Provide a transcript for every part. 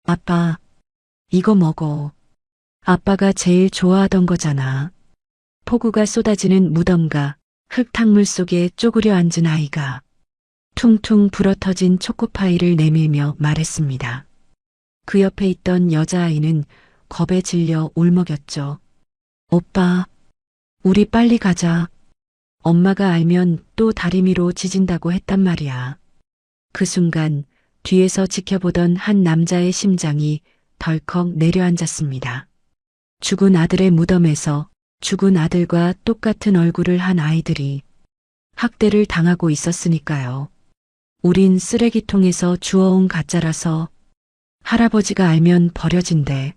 아빠, 이거 먹어. 아빠가 제일 좋아하던 거잖아. 폭우가 쏟아지는 무덤가 흙탕물 속에 쪼그려 앉은 아이가 퉁퉁 불어터진 초코파이를 내밀며 말했습니다. 그 옆에 있던 여자아이는 겁에 질려 울먹였죠. 오빠, 우리 빨리 가자. 엄마가 알면 또 다리미로 지진다고 했단 말이야. 그 순간 뒤에서 지켜보던 한 남자의 심장이 덜컥 내려앉았습니다. 죽은 아들의 무덤에서 죽은 아들과 똑같은 얼굴을 한 아이들이 학대를 당하고 있었으니까요. 우린 쓰레기통에서 주워온 가짜라서 할아버지가 알면 버려진대.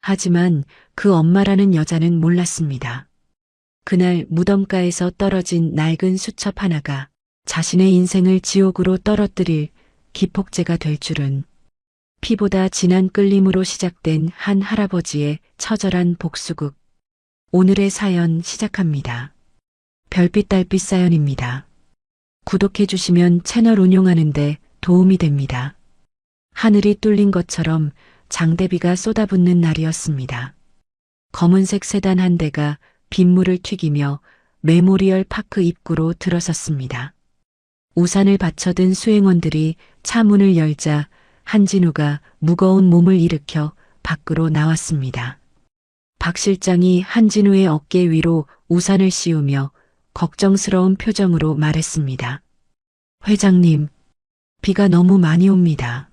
하지만 그 엄마라는 여자는 몰랐습니다. 그날 무덤가에서 떨어진 낡은 수첩 하나가 자신의 인생을 지옥으로 떨어뜨릴 기폭제가 될 줄은. 피보다 진한 끌림으로 시작된 한 할아버지의 처절한 복수극. 오늘의 사연 시작합니다. 별빛 달빛 사연입니다. 구독해 주시면 채널 운용하는데 도움이 됩니다. 하늘이 뚫린 것처럼 장대비가 쏟아붓는 날이었습니다. 검은색 세단 한 대가 빗물을 튀기며 메모리얼 파크 입구로 들어섰습니다. 우산을 받쳐든 수행원들이 차 문을 열자 한진우가 무거운 몸을 일으켜 밖으로 나왔습니다. 박 실장이 한진우의 어깨 위로 우산을 씌우며 걱정스러운 표정으로 말했습니다. 회장님, 비가 너무 많이 옵니다.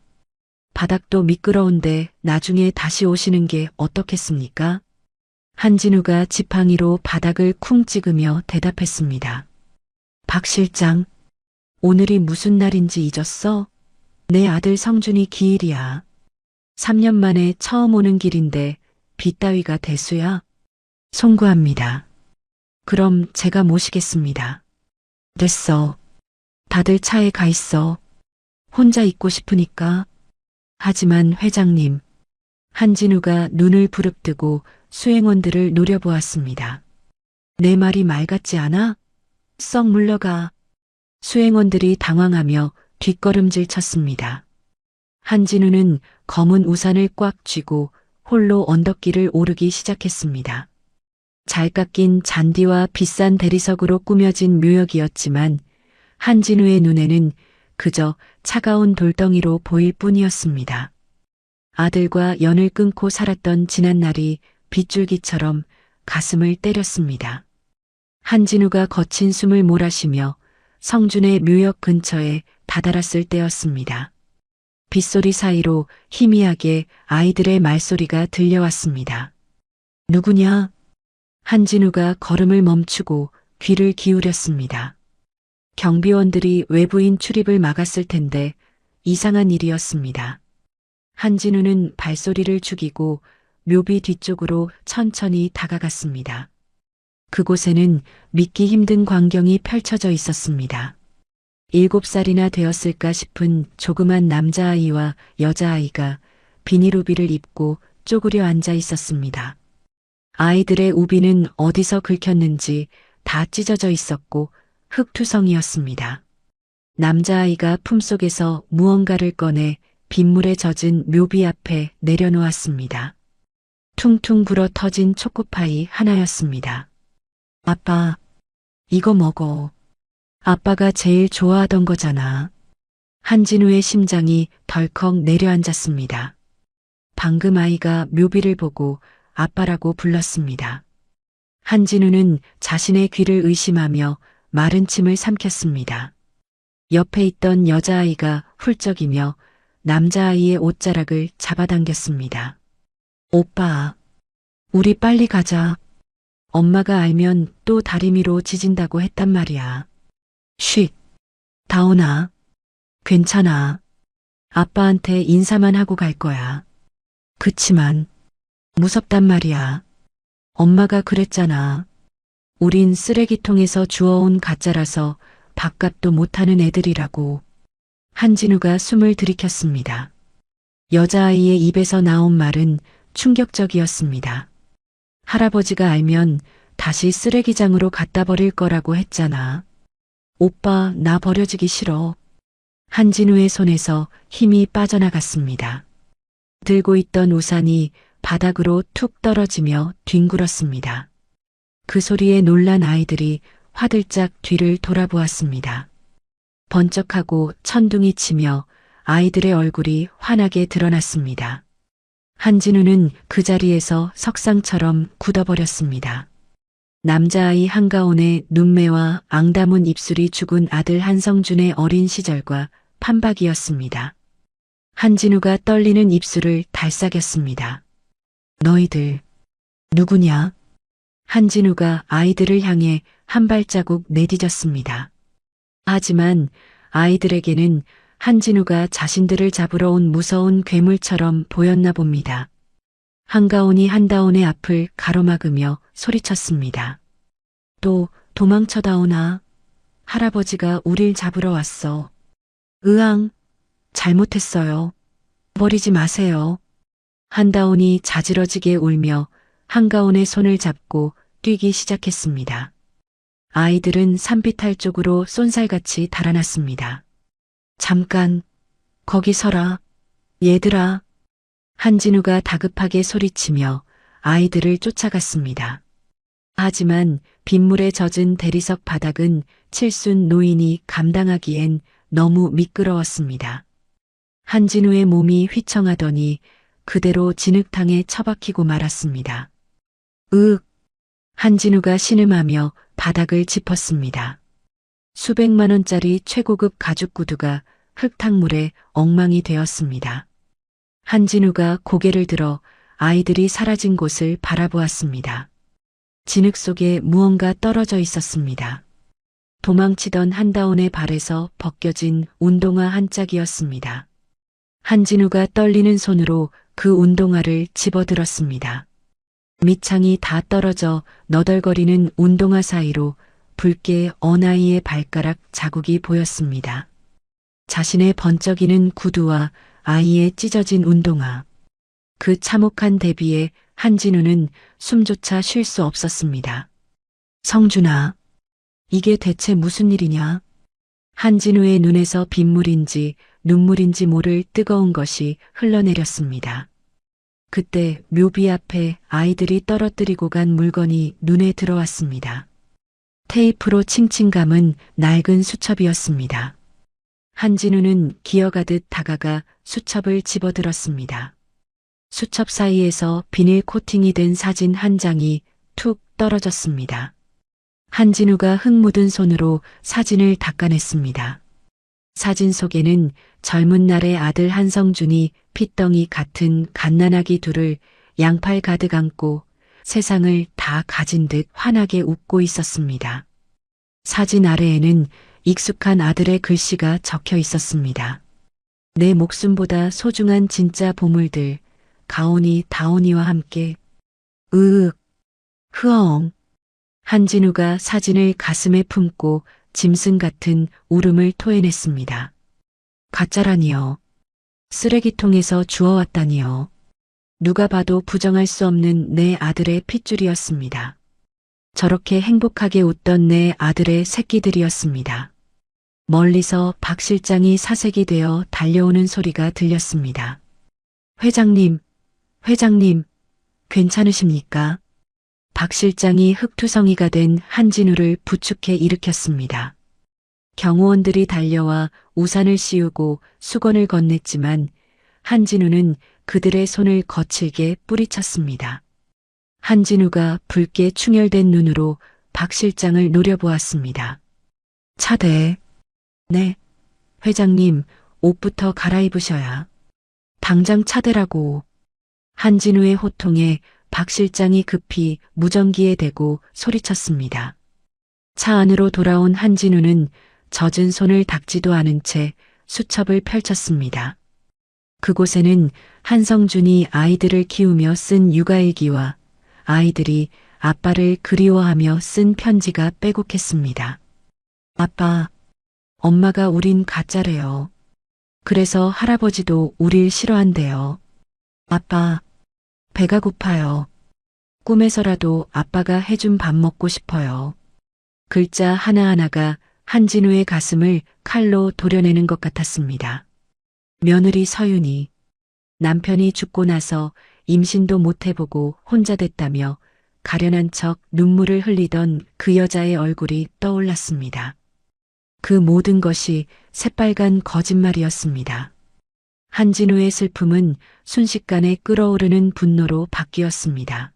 바닥도 미끄러운데 나중에 다시 오시는 게 어떻겠습니까? 한진우가 지팡이로 바닥을 쿵 찍으며 대답했습니다. 박 실장, 오늘이 무슨 날인지 잊었어? 내 아들 성준이 기일이야. 3년 만에 처음 오는 길인데 비 따위가 대수야? 송구합니다. 그럼 제가 모시겠습니다. 됐어. 다들 차에 가 있어. 혼자 있고 싶으니까. 하지만 회장님, 한진우가 눈을 부릅뜨고 수행원들을 노려보았습니다. 내 말이 말 같지 않아? 썩 물러가. 수행원들이 당황하며 뒷걸음질 쳤습니다. 한진우는 검은 우산을 꽉 쥐고 홀로 언덕길을 오르기 시작했습니다. 잘 깎인 잔디와 비싼 대리석으로 꾸며진 묘역이었지만 한진우의 눈에는 그저 차가운 돌덩이로 보일 뿐이었습니다. 아들과 연을 끊고 살았던 지난날이 빗줄기처럼 가슴을 때렸습니다. 한진우가 거친 숨을 몰아쉬며 성준의 묘역 근처에 다다랐을 때였습니다. 빗소리 사이로 희미하게 아이들의 말소리가 들려왔습니다. 누구냐? 한진우가 걸음을 멈추고 귀를 기울였습니다. 경비원들이 외부인 출입을 막았을 텐데 이상한 일이었습니다. 한진우는 발소리를 죽이고 묘비 뒤쪽으로 천천히 다가갔습니다. 그곳에는 믿기 힘든 광경이 펼쳐져 있었습니다. 7살이나 되었을까 싶은 조그만 남자아이와 여자아이가 비닐우비를 입고 쪼그려 앉아 있었습니다. 아이들의 우비는 어디서 긁혔는지 다 찢어져 있었고 흙투성이었습니다. 남자아이가 품속에서 무언가를 꺼내 빗물에 젖은 묘비 앞에 내려놓았습니다. 퉁퉁 불어 터진 초코파이 하나였습니다. 아빠, 이거 먹어. 아빠가 제일 좋아하던 거잖아. 한진우의 심장이 덜컥 내려앉았습니다. 방금 아이가 묘비를 보고 아빠라고 불렀습니다. 한진우는 자신의 귀를 의심하며 마른 침을 삼켰습니다. 옆에 있던 여자아이가 훌쩍이며 남자아이의 옷자락을 잡아당겼습니다. 오빠, 우리 빨리 가자. 엄마가 알면 또 다리미로 지진다고 했단 말이야. 쉿, 다온아. 괜찮아. 아빠한테 인사만 하고 갈 거야. 그치만 무섭단 말이야. 엄마가 그랬잖아. 우린 쓰레기통에서 주워온 가짜라서 밥값도 못하는 애들이라고. 한진우가 숨을 들이켰습니다. 여자아이의 입에서 나온 말은 충격적이었습니다. 할아버지가 알면 다시 쓰레기장으로 갖다 버릴 거라고 했잖아. 오빠, 나 버려지기 싫어. 한진우의 손에서 힘이 빠져나갔습니다. 들고 있던 우산이 바닥으로 툭 떨어지며 뒹굴었습니다. 그 소리에 놀란 아이들이 화들짝 뒤를 돌아보았습니다. 번쩍하고 천둥이 치며 아이들의 얼굴이 환하게 드러났습니다. 한진우는 그 자리에서 석상처럼 굳어버렸습니다. 남자아이 한가온의 눈매와 앙다문 입술이 죽은 아들 한성준의 어린 시절과 판박이었습니다. 한진우가 떨리는 입술을 달싹였습니다. 너희들 누구냐? 한진우가 아이들을 향해 한 발자국 내디뎠습니다. 하지만 아이들에게는 한진우가 자신들을 잡으러 온 무서운 괴물처럼 보였나 봅니다. 한가온이 한다온의 앞을 가로막으며 소리쳤습니다. 또 도망쳐다오나? 할아버지가 우릴 잡으러 왔어. 으앙, 잘못했어요. 버리지 마세요. 한다온이 자지러지게 울며 한가온의 손을 잡고 뛰기 시작했습니다. 아이들은 산비탈 쪽으로 쏜살같이 달아났습니다. 잠깐, 거기 서라. 얘들아. 한진우가 다급하게 소리치며 아이들을 쫓아갔습니다. 하지만 빗물에 젖은 대리석 바닥은 칠순 노인이 감당하기엔 너무 미끄러웠습니다. 한진우의 몸이 휘청하더니 그대로 진흙탕에 처박히고 말았습니다. 으윽! 한진우가 신음하며 바닥을 짚었습니다. 수백만 원짜리 최고급 가죽 구두가 흙탕물에 엉망이 되었습니다. 한진우가 고개를 들어 아이들이 사라진 곳을 바라보았습니다. 진흙 속에 무언가 떨어져 있었습니다. 도망치던 한다온의 발에서 벗겨진 운동화 한 짝이었습니다. 한진우가 떨리는 손으로 그 운동화를 집어들었습니다. 밑창이 다 떨어져 너덜거리는 운동화 사이로 붉게 어나이의 발가락 자국이 보였습니다. 자신의 번쩍이는 구두와 아이의 찢어진 운동화. 그 참혹한 대비에 한진우는 숨조차 쉴 수 없었습니다. 성준아, 이게 대체 무슨 일이냐? 한진우의 눈에서 빗물인지 눈물인지 모를 뜨거운 것이 흘러내렸습니다. 그때 묘비 앞에 아이들이 떨어뜨리고 간 물건이 눈에 들어왔습니다. 테이프로 칭칭 감은 낡은 수첩이었습니다. 한진우는 기어가듯 다가가 수첩을 집어들었습니다. 수첩 사이에서 비닐 코팅이 된 사진 한 장이 툭 떨어졌습니다. 한진우가 흙 묻은 손으로 사진을 닦아냈습니다. 사진 속에는 젊은 날의 아들 한성준이 핏덩이 같은 갓난아기 둘을 양팔 가득 안고 세상을 다 가진 듯 환하게 웃고 있었습니다. 사진 아래에는 익숙한 아들의 글씨가 적혀 있었습니다. 내 목숨보다 소중한 진짜 보물들, 가온이 다온이와 함께. 으윽, 흐엉. 한진우가 사진을 가슴에 품고 짐승 같은 울음을 토해냈습니다. 가짜라니요. 쓰레기통에서 주워왔다니요. 누가 봐도 부정할 수 없는 내 아들의 핏줄이었습니다. 저렇게 행복하게 웃던 내 아들의 새끼들이었습니다. 멀리서 박 실장이 사색이 되어 달려오는 소리가 들렸습니다. 회장님, 회장님, 괜찮으십니까? 박 실장이 흙투성이가 된 한진우를 부축해 일으켰습니다. 경호원들이 달려와 우산을 씌우고 수건을 건넸지만 한진우는 그들의 손을 거칠게 뿌리쳤습니다. 한진우가 붉게 충혈된 눈으로 박 실장을 노려보았습니다. 차대. 네. 회장님, 옷부터 갈아입으셔야. 당장 차대라고. 한진우의 호통에 박 실장이 급히 무전기에 대고 소리쳤습니다. 차 안으로 돌아온 한진우는 젖은 손을 닦지도 않은 채 수첩을 펼쳤습니다. 그곳에는 한성준이 아이들을 키우며 쓴 육아일기와 아이들이 아빠를 그리워하며 쓴 편지가 빼곡했습니다. 아빠, 엄마가 우린 가짜래요. 그래서 할아버지도 우릴 싫어한대요. 아빠, 배가 고파요. 꿈에서라도 아빠가 해준 밥 먹고 싶어요. 글자 하나하나가 한진우의 가슴을 칼로 도려내는 것 같았습니다. 며느리 서윤이, 남편이 죽고 나서 임신도 못 해보고 혼자 됐다며 가련한 척 눈물을 흘리던 그 여자의 얼굴이 떠올랐습니다. 그 모든 것이 새빨간 거짓말이었습니다. 한진우의 슬픔은 순식간에 끓어오르는 분노로 바뀌었습니다.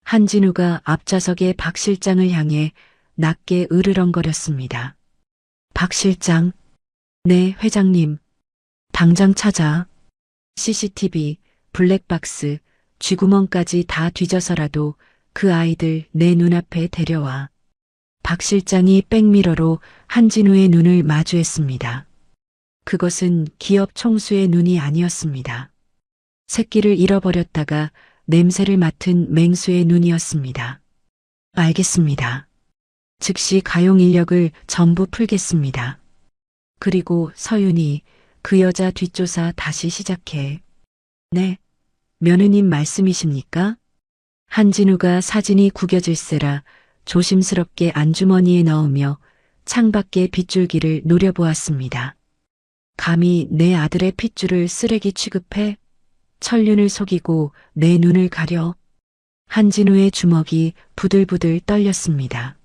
한진우가 앞좌석의 박 실장을 향해 낮게 으르렁거렸습니다. 박 실장, 네, 회장님. 당장 찾아. CCTV, 블랙박스, 쥐구멍까지 다 뒤져서라도 그 아이들 내 눈앞에 데려와. 박 실장이 백미러로 한진우의 눈을 마주했습니다. 그것은 기업 총수의 눈이 아니었습니다. 새끼를 잃어버렸다가 냄새를 맡은 맹수의 눈이었습니다. 알겠습니다. 즉시 가용 인력을 전부 풀겠습니다. 그리고 서윤이 그 여자 뒷조사 다시 시작해. 네, 며느님 말씀이십니까? 한진우가 사진이 구겨질세라 조심스럽게 안주머니에 넣으며 창밖의 빗줄기를 노려보았습니다. 감히 내 아들의 핏줄을 쓰레기 취급해? 천륜을 속이고 내 눈을 가려? 한진우의 주먹이 부들부들 떨렸습니다.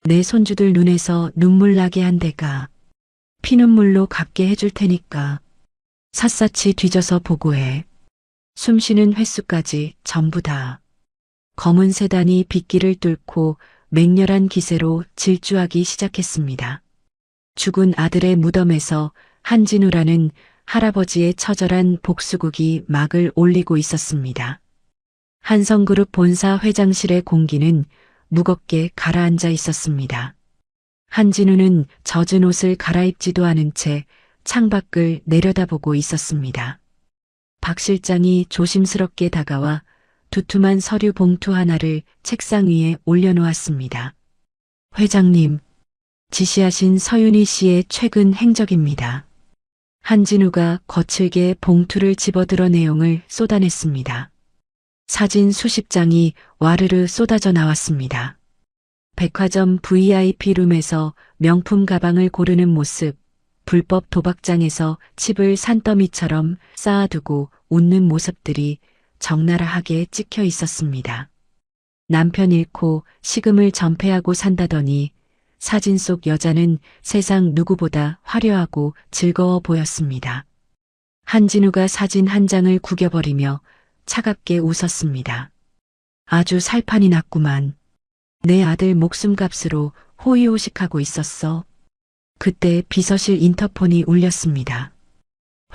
내 손주들 눈에서 눈물 나게 한 데가 피눈물로 갚게 해줄 테니까 샅샅이 뒤져서 보고해. 숨쉬는 횟수까지 전부 다. 검은 세단이 빗길을 뚫고 맹렬한 기세로 질주하기 시작했습니다. 죽은 아들의 무덤에서 한진우라는 할아버지의 처절한 복수국이 막을 올리고 있었습니다. 한성그룹 본사 회장실의 공기는 무겁게 가라앉아 있었습니다. 한진우는 젖은 옷을 갈아입지도 않은 채 창밖을 내려다보고 있었습니다. 박 실장이 조심스럽게 다가와 두툼한 서류 봉투 하나를 책상 위에 올려놓았습니다. 회장님, 지시하신 서윤희 씨의 최근 행적입니다. 한진우가 거칠게 봉투를 집어들어 내용을 쏟아냈습니다. 사진 수십 장이 와르르 쏟아져 나왔습니다. 백화점 VIP 룸에서 명품 가방을 고르는 모습, 불법 도박장에서 칩을 산더미처럼 쌓아두고 웃는 모습들이 적나라하게 찍혀 있었습니다. 남편 잃고 식음을 전폐하고 산다더니 사진 속 여자는 세상 누구보다 화려하고 즐거워 보였습니다. 한진우가 사진 한 장을 구겨버리며 차갑게 웃었습니다. 아주 살판이 났구만. 내 아들 목숨값으로 호의호식하고 있었어. 그때 비서실 인터폰이 울렸습니다.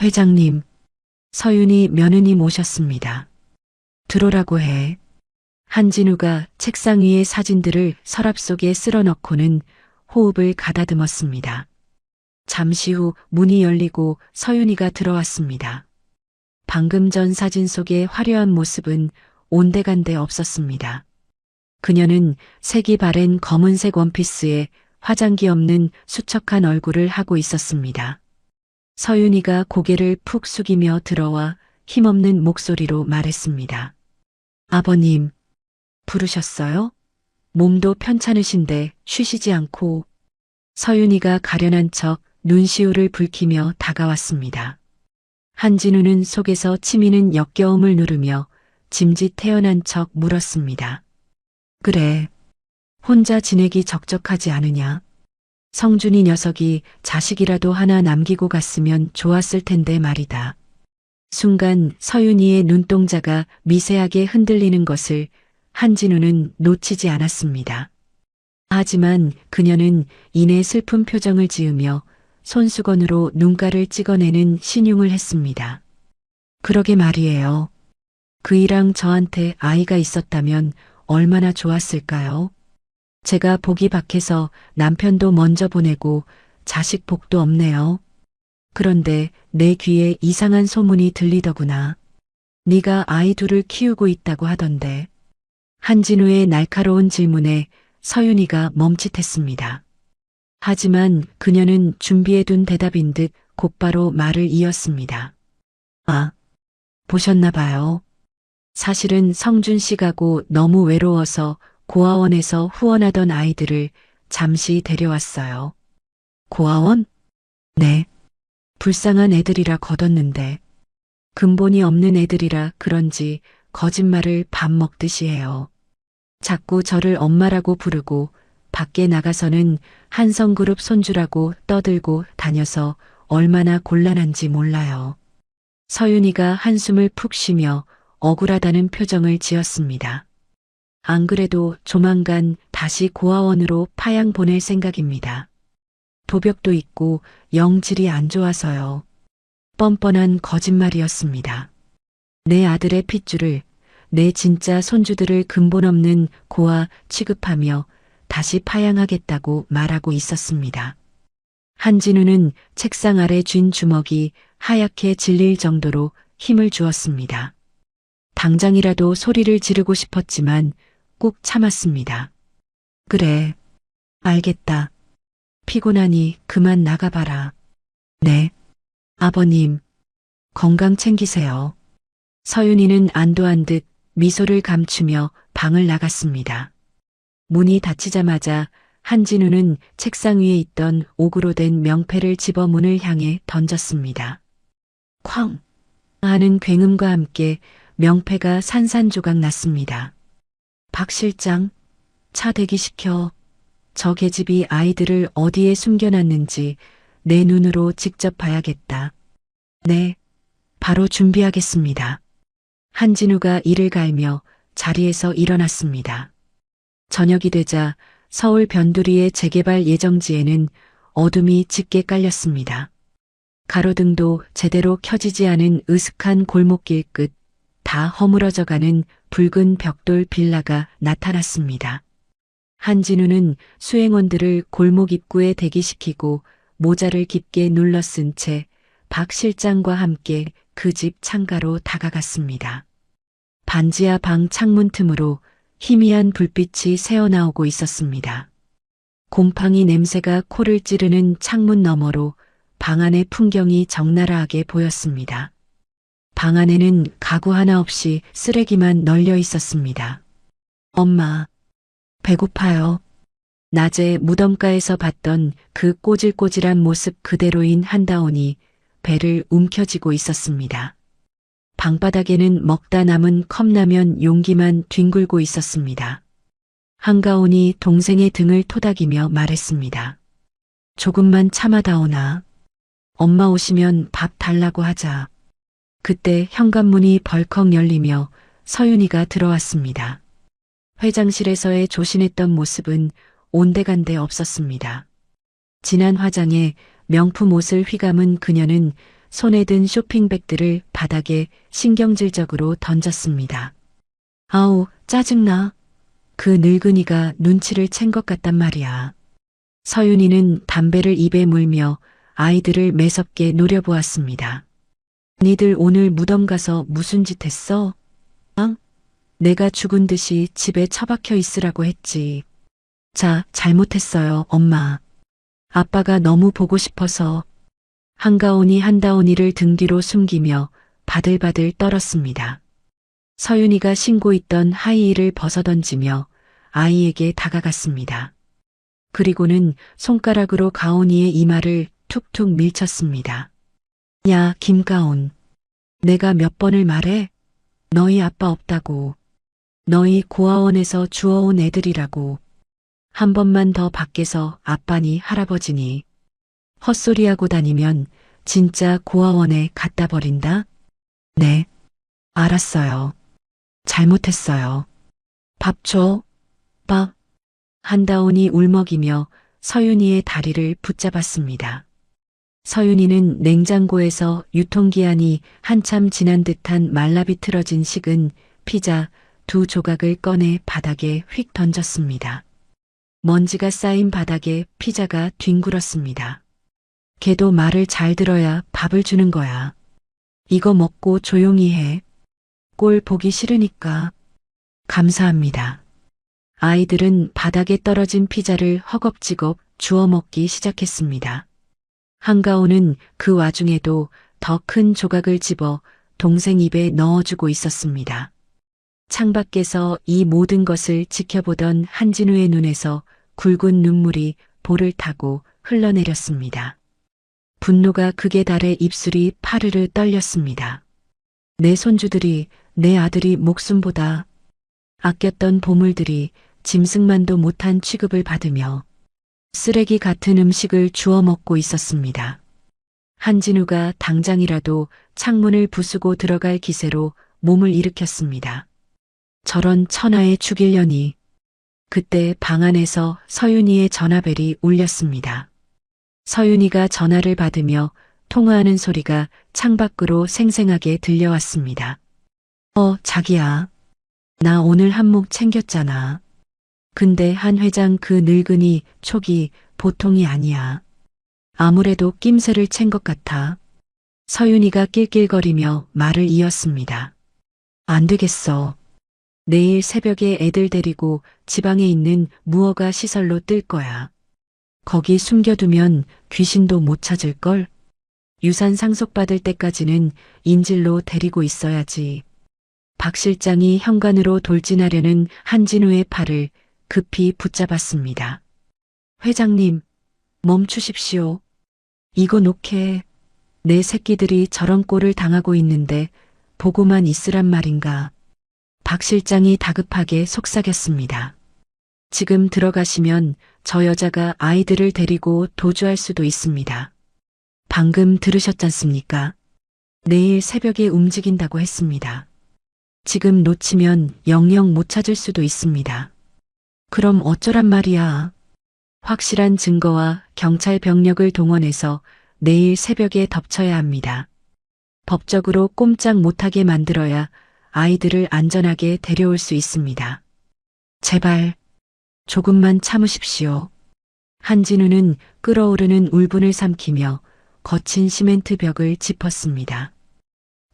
회장님, 서윤이 며느님 오셨습니다. 들어오라고 해. 한진우가 책상 위의 사진들을 서랍 속에 쓸어넣고는 호흡을 가다듬었습니다. 잠시 후 문이 열리고 서윤이가 들어왔습니다. 방금 전 사진 속의 화려한 모습은 온데간데 없었습니다. 그녀는 색이 바랜 검은색 원피스에 화장기 없는 수척한 얼굴을 하고 있었습니다. 서윤이가 고개를 푹 숙이며 들어와 힘없는 목소리로 말했습니다. 아버님, 부르셨어요? 몸도 편찮으신데 쉬시지 않고. 서윤이가 가련한 척 눈시울을 붉히며 다가왔습니다. 한진우는 속에서 치미는 역겨움을 누르며 짐짓 태어난 척 물었습니다. 그래, 혼자 지내기 적적하지 않으냐? 성준이 녀석이 자식이라도 하나 남기고 갔으면 좋았을 텐데 말이다. 순간 서윤이의 눈동자가 미세하게 흔들리는 것을 한진우는 놓치지 않았습니다. 하지만 그녀는 이내 슬픈 표정을 지으며 손수건으로 눈가를 찍어내는 신용을 했습니다. 그러게 말이에요. 그이랑 저한테 아이가 있었다면 얼마나 좋았을까요? 제가 복이 박해서 남편도 먼저 보내고 자식 복도 없네요. 그런데 내 귀에 이상한 소문이 들리더구나. 네가 아이 둘을 키우고 있다고 하던데. 한진우의 날카로운 질문에 서윤이가 멈칫했습니다. 하지만 그녀는 준비해둔 대답인 듯 곧바로 말을 이었습니다. 아, 보셨나 봐요. 사실은 성준 씨가고 너무 외로워서 고아원에서 후원하던 아이들을 잠시 데려왔어요. 고아원? 네. 불쌍한 애들이라 거뒀는데 근본이 없는 애들이라 그런지 거짓말을 밥 먹듯이 해요. 자꾸 저를 엄마라고 부르고 밖에 나가서는 한성그룹 손주라고 떠들고 다녀서 얼마나 곤란한지 몰라요. 서윤이가 한숨을 푹 쉬며 억울하다는 표정을 지었습니다. 안 그래도 조만간 다시 고아원으로 파양 보낼 생각입니다. 도벽도 있고 영질이 안 좋아서요. 뻔뻔한 거짓말이었습니다. 내 아들의 핏줄을, 내 진짜 손주들을 근본 없는 고아 취급하며 다시 파양하겠다고 말하고 있었습니다. 한진우는 책상 아래 쥔 주먹이 하얗게 질릴 정도로 힘을 주었습니다. 당장이라도 소리를 지르고 싶었지만 꾹 참았습니다. 그래, 알겠다. 피곤하니 그만 나가봐라. 네. 아버님, 건강 챙기세요. 서윤이는 안도한 듯 미소를 감추며 방을 나갔습니다. 문이 닫히자마자 한진우는 책상 위에 있던 옥으로 된 명패를 집어 문을 향해 던졌습니다. 쾅! 하는 굉음과 함께 명패가 산산조각 났습니다. 박 실장, 차 대기시켜. 저 계집이 아이들을 어디에 숨겨놨는지 내 눈으로 직접 봐야겠다. 네, 바로 준비하겠습니다. 한진우가 이를 갈며 자리에서 일어났습니다. 저녁이 되자 서울 변두리의 재개발 예정지에는 어둠이 짙게 깔렸습니다. 가로등도 제대로 켜지지 않은 으슥한 골목길 끝 다 허물어져가는 붉은 벽돌 빌라가 나타났습니다. 한진우는 수행원들을 골목 입구에 대기시키고 모자를 깊게 눌러 쓴 채 박 실장과 함께 그 집 창가로 다가갔습니다. 반지하 방 창문 틈으로 희미한 불빛이 새어나오고 있었습니다. 곰팡이 냄새가 코를 찌르는 창문 너머로 방 안의 풍경이 적나라하게 보였습니다. 방 안에는 가구 하나 없이 쓰레기만 널려 있었습니다. 엄마, 배고파요. 낮에 무덤가에서 봤던 그 꼬질꼬질한 모습 그대로인 한다온이 배를 움켜쥐고 있었습니다. 방바닥에는 먹다 남은 컵라면 용기만 뒹굴고 있었습니다. 한가온이 동생의 등을 토닥이며 말했습니다. 조금만 참아다오나. 엄마 오시면 밥 달라고 하자. 그때 현관문이 벌컥 열리며 서윤이가 들어왔습니다. 회장실에서의 조신했던 모습은 온데간데 없었습니다. 진한 화장에 명품 옷을 휘감은 그녀는 손에 든 쇼핑백들을 바닥에 신경질적으로 던졌습니다. 아우, 짜증나. 그 늙은이가 눈치를 챈 것 같단 말이야. 서윤이는 담배를 입에 물며 아이들을 매섭게 노려보았습니다. 니들 오늘 무덤 가서 무슨 짓 했어? 응? 내가 죽은 듯이 집에 처박혀 있으라고 했지. 자, 잘못했어요, 엄마. 아빠가 너무 보고 싶어서. 한가온이 한다온이를 등 뒤로 숨기며 바들바들 떨었습니다. 서윤이가 신고 있던 하이힐을 벗어던지며 아이에게 다가갔습니다. 그리고는 손가락으로 가온이의 이마를 툭툭 밀쳤습니다. 야, 김가온. 내가 몇 번을 말해? 너희 아빠 없다고. 너희 고아원에서 주워온 애들이라고. 한 번만 더 밖에서 아빠니 할아버지니. 헛소리하고 다니면 진짜 고아원에 갖다 버린다? 네, 알았어요. 잘못했어요. 밥 줘. 밥. 한다온이 울먹이며 서윤이의 다리를 붙잡았습니다. 서윤이는 냉장고에서 유통기한이 한참 지난 듯한 말라비틀어진 식은 피자 2조각을 꺼내 바닥에 휙 던졌습니다. 먼지가 쌓인 바닥에 피자가 뒹굴었습니다. 걔도 말을 잘 들어야 밥을 주는 거야. 이거 먹고 조용히 해. 꼴 보기 싫으니까. 감사합니다. 아이들은 바닥에 떨어진 피자를 허겁지겁 주워 먹기 시작했습니다. 한가온은 그 와중에도 더 큰 조각을 집어 동생 입에 넣어주고 있었습니다. 창밖에서 이 모든 것을 지켜보던 한진우의 눈에서 굵은 눈물이 볼을 타고 흘러내렸습니다. 분노가 극에 달해 입술이 파르르 떨렸습니다. 내 손주들이, 내 아들이 목숨보다 아꼈던 보물들이 짐승만도 못한 취급을 받으며 쓰레기 같은 음식을 주워 먹고 있었습니다. 한진우가 당장이라도 창문을 부수고 들어갈 기세로 몸을 일으켰습니다. 저런 천하에 죽이려니. 그때 방 안에서 서윤이의 전화벨이 울렸습니다. 서윤이가 전화를 받으며 통화하는 소리가 창밖으로 생생하게 들려왔습니다. 자기야. 나 오늘 한몫 챙겼잖아. 근데 한 회장 그 늙은이 촉이 보통이 아니야. 아무래도 낌새를 챈 것 같아. 서윤이가 낄낄거리며 말을 이었습니다. 안 되겠어. 내일 새벽에 애들 데리고 지방에 있는 무허가 시설로 뜰 거야. 거기 숨겨두면 귀신도 못 찾을걸? 유산 상속받을 때까지는 인질로 데리고 있어야지. 박 실장이 현관으로 돌진하려는 한진우의 팔을 급히 붙잡았습니다. 회장님, 멈추십시오. 이거 놓게. 내 새끼들이 저런 꼴을 당하고 있는데 보고만 있으란 말인가. 박 실장이 다급하게 속삭였습니다. 지금 들어가시면 저 여자가 아이들을 데리고 도주할 수도 있습니다. 방금 들으셨잖습니까? 내일 새벽에 움직인다고 했습니다. 지금 놓치면 영영 못 찾을 수도 있습니다. 그럼 어쩌란 말이야. 확실한 증거와 경찰 병력을 동원해서 내일 새벽에 덮쳐야 합니다. 법적으로 꼼짝 못하게 만들어야 아이들을 안전하게 데려올 수 있습니다. 제발 조금만 참으십시오. 한진우는 끓어오르는 울분을 삼키며 거친 시멘트 벽을 짚었습니다.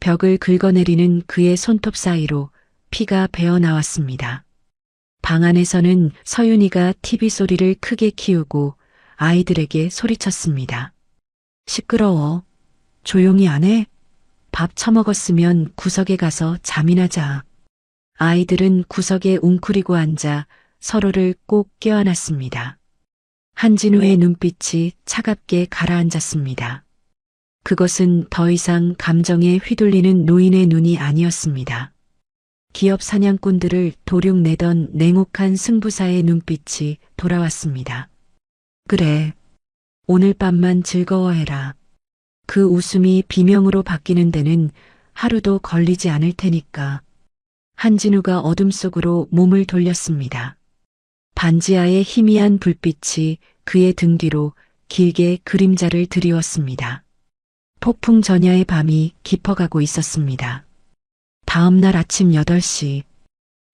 벽을 긁어내리는 그의 손톱 사이로 피가 배어나왔습니다. 방 안에서는 서윤이가 TV 소리를 크게 키우고 아이들에게 소리쳤습니다. 시끄러워. 조용히 안 해? 밥 처먹었으면 구석에 가서 잠이나 자. 아이들은 구석에 웅크리고 앉아 서로를 꼭 껴안았습니다. 한진우의 눈빛이 차갑게 가라앉았습니다. 그것은 더 이상 감정에 휘둘리는 노인의 눈이 아니었습니다. 기업 사냥꾼들을 도륙내던 냉혹한 승부사의 눈빛이 돌아왔습니다. 그래. 오늘 밤만 즐거워해라. 그 웃음이 비명으로 바뀌는 데는 하루도 걸리지 않을 테니까. 한진우가 어둠 속으로 몸을 돌렸습니다. 반지하의 희미한 불빛이 그의 등 뒤로 길게 그림자를 드리웠습니다. 폭풍 전야의 밤이 깊어가고 있었습니다. 다음 날 아침 8시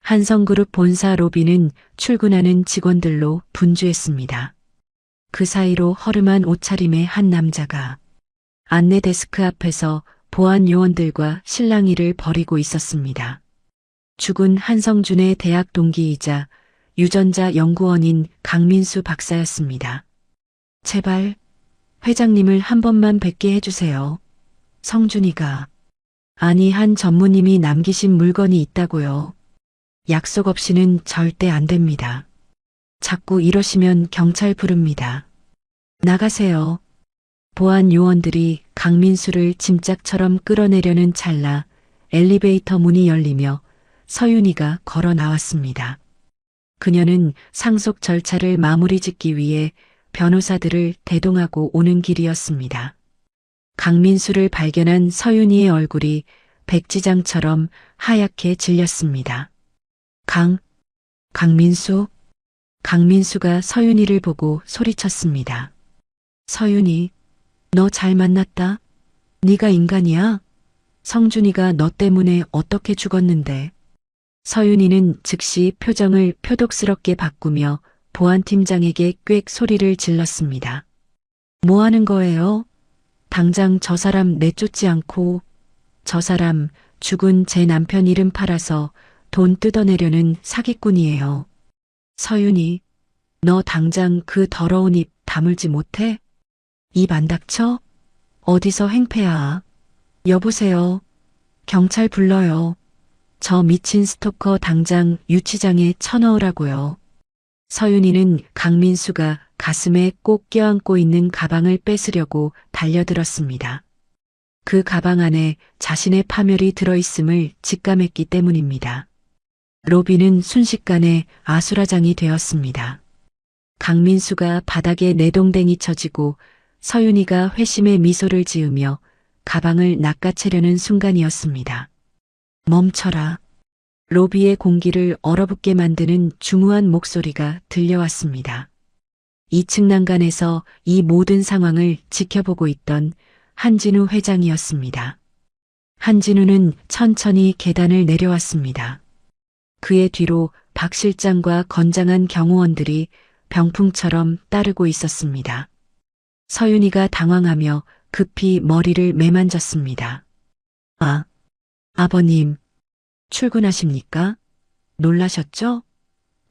한성그룹 본사 로비는 출근하는 직원들로 분주했습니다. 그 사이로 허름한 옷차림의 한 남자가 안내 데스크 앞에서 보안 요원들과 실랑이를 벌이고 있었습니다. 죽은 한성준의 대학 동기이자 유전자 연구원인 강민수 박사였습니다. 제발 회장님을 한 번만 뵙게 해주세요. 성준이가. 아니, 한 전무님이 남기신 물건이 있다고요. 약속 없이는 절대 안 됩니다. 자꾸 이러시면 경찰 부릅니다. 나가세요. 보안 요원들이 강민수를 짐짝처럼 끌어내려는 찰나 엘리베이터 문이 열리며 서윤이가 걸어 나왔습니다. 그녀는 상속 절차를 마무리 짓기 위해 변호사들을 대동하고 오는 길이었습니다. 강민수를 발견한 서윤이의 얼굴이 백지장처럼 하얗게 질렸습니다. 강민수? 강민수가 서윤이를 보고 소리쳤습니다. 서윤이, 너 잘 만났다. 네가 인간이야? 성준이가 너 때문에 어떻게 죽었는데. 서윤이는 즉시 표정을 표독스럽게 바꾸며 보안팀장에게 꽥 소리를 질렀습니다. 뭐 하는 거예요? 당장 저 사람 내쫓지 않고. 저 사람 죽은 제 남편 이름 팔아서 돈 뜯어내려는 사기꾼이에요. 서윤이, 너 당장 그 더러운 입 다물지 못해? 입 안 닥쳐? 어디서 행패야? 여보세요. 경찰 불러요. 저 미친 스토커 당장 유치장에 쳐넣으라고요. 서윤이는 강민수가 가슴에 꼭 껴안고 있는 가방을 뺏으려고 달려들었습니다. 그 가방 안에 자신의 파멸이 들어있음을 직감했기 때문입니다. 로비는 순식간에 아수라장이 되었습니다. 강민수가 바닥에 내동댕이 쳐지고 서윤이가 회심의 미소를 지으며 가방을 낚아채려는 순간이었습니다. 멈춰라. 로비의 공기를 얼어붙게 만드는 중후한 목소리가 들려왔습니다. 2층 난간에서 이 모든 상황을 지켜보고 있던 한진우 회장이었습니다. 한진우는 천천히 계단을 내려왔습니다. 그의 뒤로 박 실장과 건장한 경호원들이 병풍처럼 따르고 있었습니다. 서윤이가 당황하며 급히 머리를 매만졌습니다. 아버님, 출근하십니까? 놀라셨죠?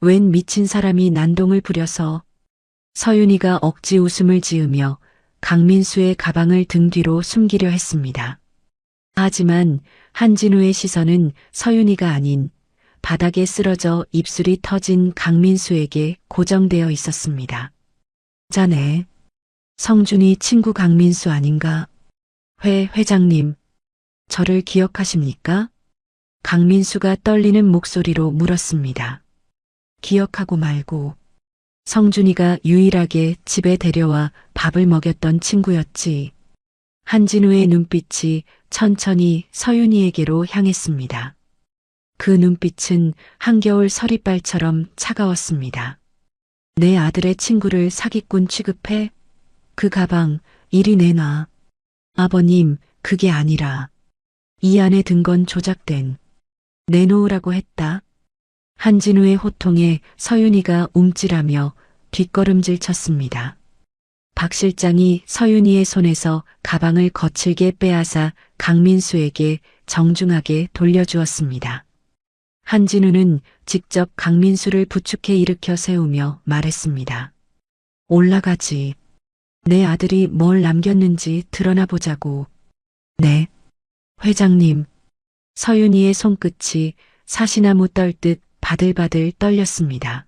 웬 미친 사람이 난동을 부려서. 서윤이가 억지 웃음을 지으며 강민수의 가방을 등 뒤로 숨기려 했습니다. 하지만 한진우의 시선은 서윤이가 아닌 바닥에 쓰러져 입술이 터진 강민수에게 고정되어 있었습니다. 자네, 성준이 친구 강민수 아닌가? 회장님, 저를 기억하십니까? 강민수가 떨리는 목소리로 물었습니다. 기억하고 말고. 성준이가 유일하게 집에 데려와 밥을 먹였던 친구였지. 한진우의 눈빛이 천천히 서윤이에게로 향했습니다. 그 눈빛은 한겨울 서리빨처럼 차가웠습니다. 내 아들의 친구를 사기꾼 취급해? 그 가방 이리 내놔. 아버님, 그게 아니라 이 안에 든 건 조작된. 내놓으라고 했다. 한진우의 호통에 서윤이가 움찔하며 뒷걸음질 쳤습니다. 박 실장이 서윤이의 손에서 가방을 거칠게 빼앗아 강민수에게 정중하게 돌려주었습니다. 한진우는 직접 강민수를 부축해 일으켜 세우며 말했습니다. 올라가지. 내 아들이 뭘 남겼는지 드러나 보자고. 네. 회장님. 서윤이의 손끝이 사시나무 떨듯 바들바들 떨렸습니다.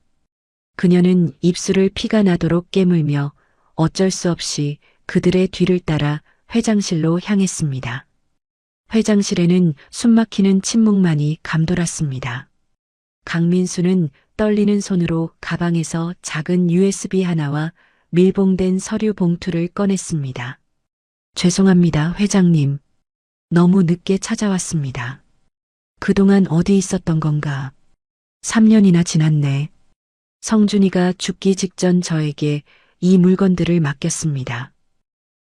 그녀는 입술을 피가 나도록 깨물며 어쩔 수 없이 그들의 뒤를 따라 회장실로 향했습니다. 회장실에는 숨막히는 침묵만이 감돌았습니다. 강민수는 떨리는 손으로 가방에서 작은 USB 하나와 밀봉된 서류 봉투를 꺼냈습니다. 죄송합니다, 회장님. 너무 늦게 찾아왔습니다. 그동안 어디 있었던 건가? 3년이나 지났네. 성준이가 죽기 직전 저에게 이 물건들을 맡겼습니다.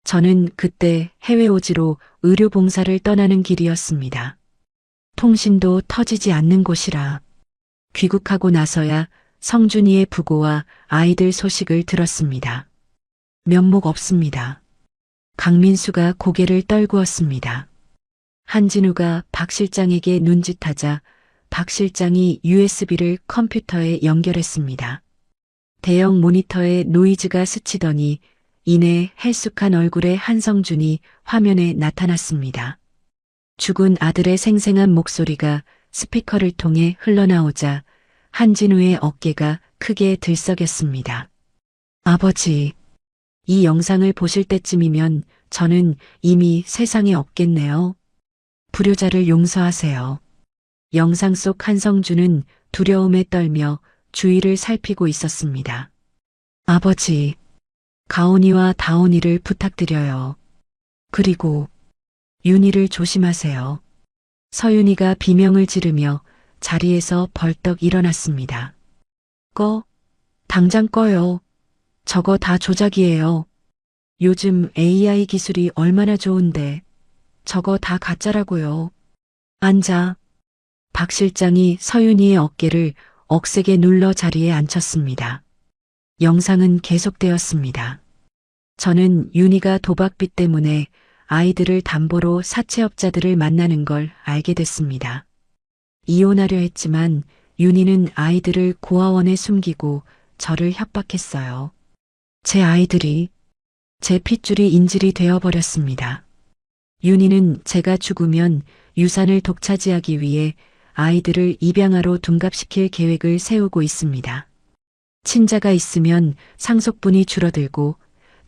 저는 그때 해외 오지로 의료 봉사를 떠나는 길이었습니다. 통신도 터지지 않는 곳이라. 귀국하고 나서야 성준이의 부고와 아이들 소식을 들었습니다. 면목 없습니다. 강민수가 고개를 떨구었습니다. 한진우가 박 실장에게 눈짓하자 박 실장이 USB를 컴퓨터에 연결했습니다. 대형 모니터에 노이즈가 스치더니 이내 헬쑥한 얼굴의 한성준이 화면에 나타났습니다. 죽은 아들의 생생한 목소리가 스피커를 통해 흘러나오자 한진우의 어깨가 크게 들썩였습니다. 아버지, 이 영상을 보실 때쯤이면 저는 이미 세상에 없겠네요. 불효자를 용서하세요. 영상 속 한성준은 두려움에 떨며 주위를 살피고 있었습니다. 아버지, 가온이와 다온이를 부탁드려요. 그리고 윤희를 조심하세요. 서윤이가 비명을 지르며 자리에서 벌떡 일어났습니다. 당장 꺼요. 저거 다 조작이에요. 요즘 AI 기술이 얼마나 좋은데 저거 다 가짜라고요. 앉아. 박 실장이 서윤이의 어깨를 억세게 눌러 자리에 앉혔습니다. 영상은 계속되었습니다. 저는 윤희가 도박빚 때문에 아이들을 담보로 사채업자들을 만나는 걸 알게 됐습니다. 이혼하려 했지만 윤희는 아이들을 고아원에 숨기고 저를 협박했어요. 제 아이들이 제 핏줄이 인질이 되어버렸습니다. 윤희는 제가 죽으면 유산을 독차지하기 위해 아이들을 입양아로 둔갑시킬 계획을 세우고 있습니다. 친자가 있으면 상속분이 줄어들고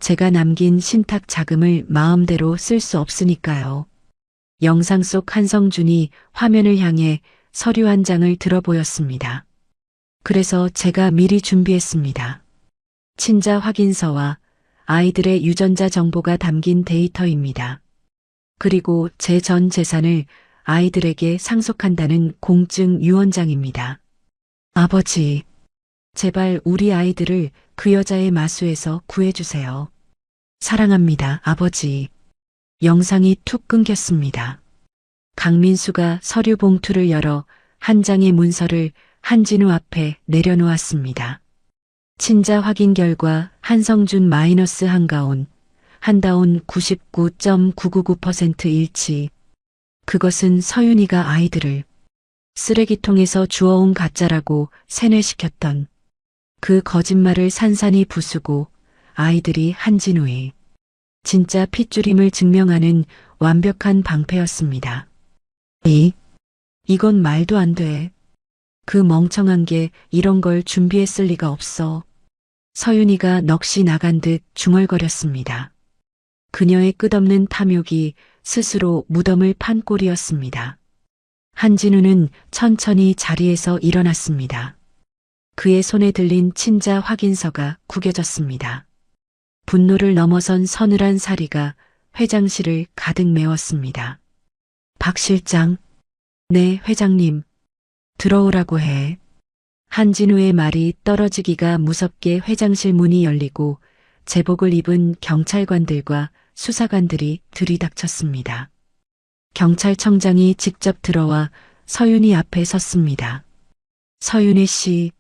제가 남긴 신탁 자금을 마음대로 쓸 수 없으니까요. 영상 속 한성준이 화면을 향해 서류 한 장을 들어 보였습니다. 그래서 제가 미리 준비했습니다. 친자 확인서와 아이들의 유전자 정보가 담긴 데이터입니다. 그리고 제 전 재산을 아이들에게 상속한다는 공증 유언장입니다. 아버지, 제발 우리 아이들을 그 여자의 마수에서 구해주세요. 사랑합니다, 아버지. 영상이 툭 끊겼습니다. 강민수가 서류 봉투를 열어 한 장의 문서를 한진우 앞에 내려놓았습니다. 친자 확인 결과 한성준 마이너스 한가온, 한다온 99.999% 일치. 그것은 서윤이가 아이들을 쓰레기통에서 주워온 가짜라고 세뇌시켰던 그 거짓말을 산산이 부수고 아이들이 한진우의 진짜 핏줄임을 증명하는 완벽한 방패였습니다. 이건 말도 안 돼. 그 멍청한 게 이런 걸 준비했을 리가 없어. 서윤이가 넋이 나간 듯 중얼거렸습니다. 그녀의 끝없는 탐욕이 스스로 무덤을 판 꼴이었습니다. 한진우는 천천히 자리에서 일어났습니다. 그의 손에 들린 친자 확인서가 구겨졌습니다. 분노를 넘어선 서늘한 사리가 회장실을 가득 메웠습니다. 박 실장, 네, 회장님. 들어오라고 해. 한진우의 말이 떨어지기가 무섭게 회장실 문이 열리고 제복을 입은 경찰관들과 수사관들이 들이닥쳤습니다. 경찰청장이 직접 들어와 서윤이 앞에 섰습니다. 서윤희 씨,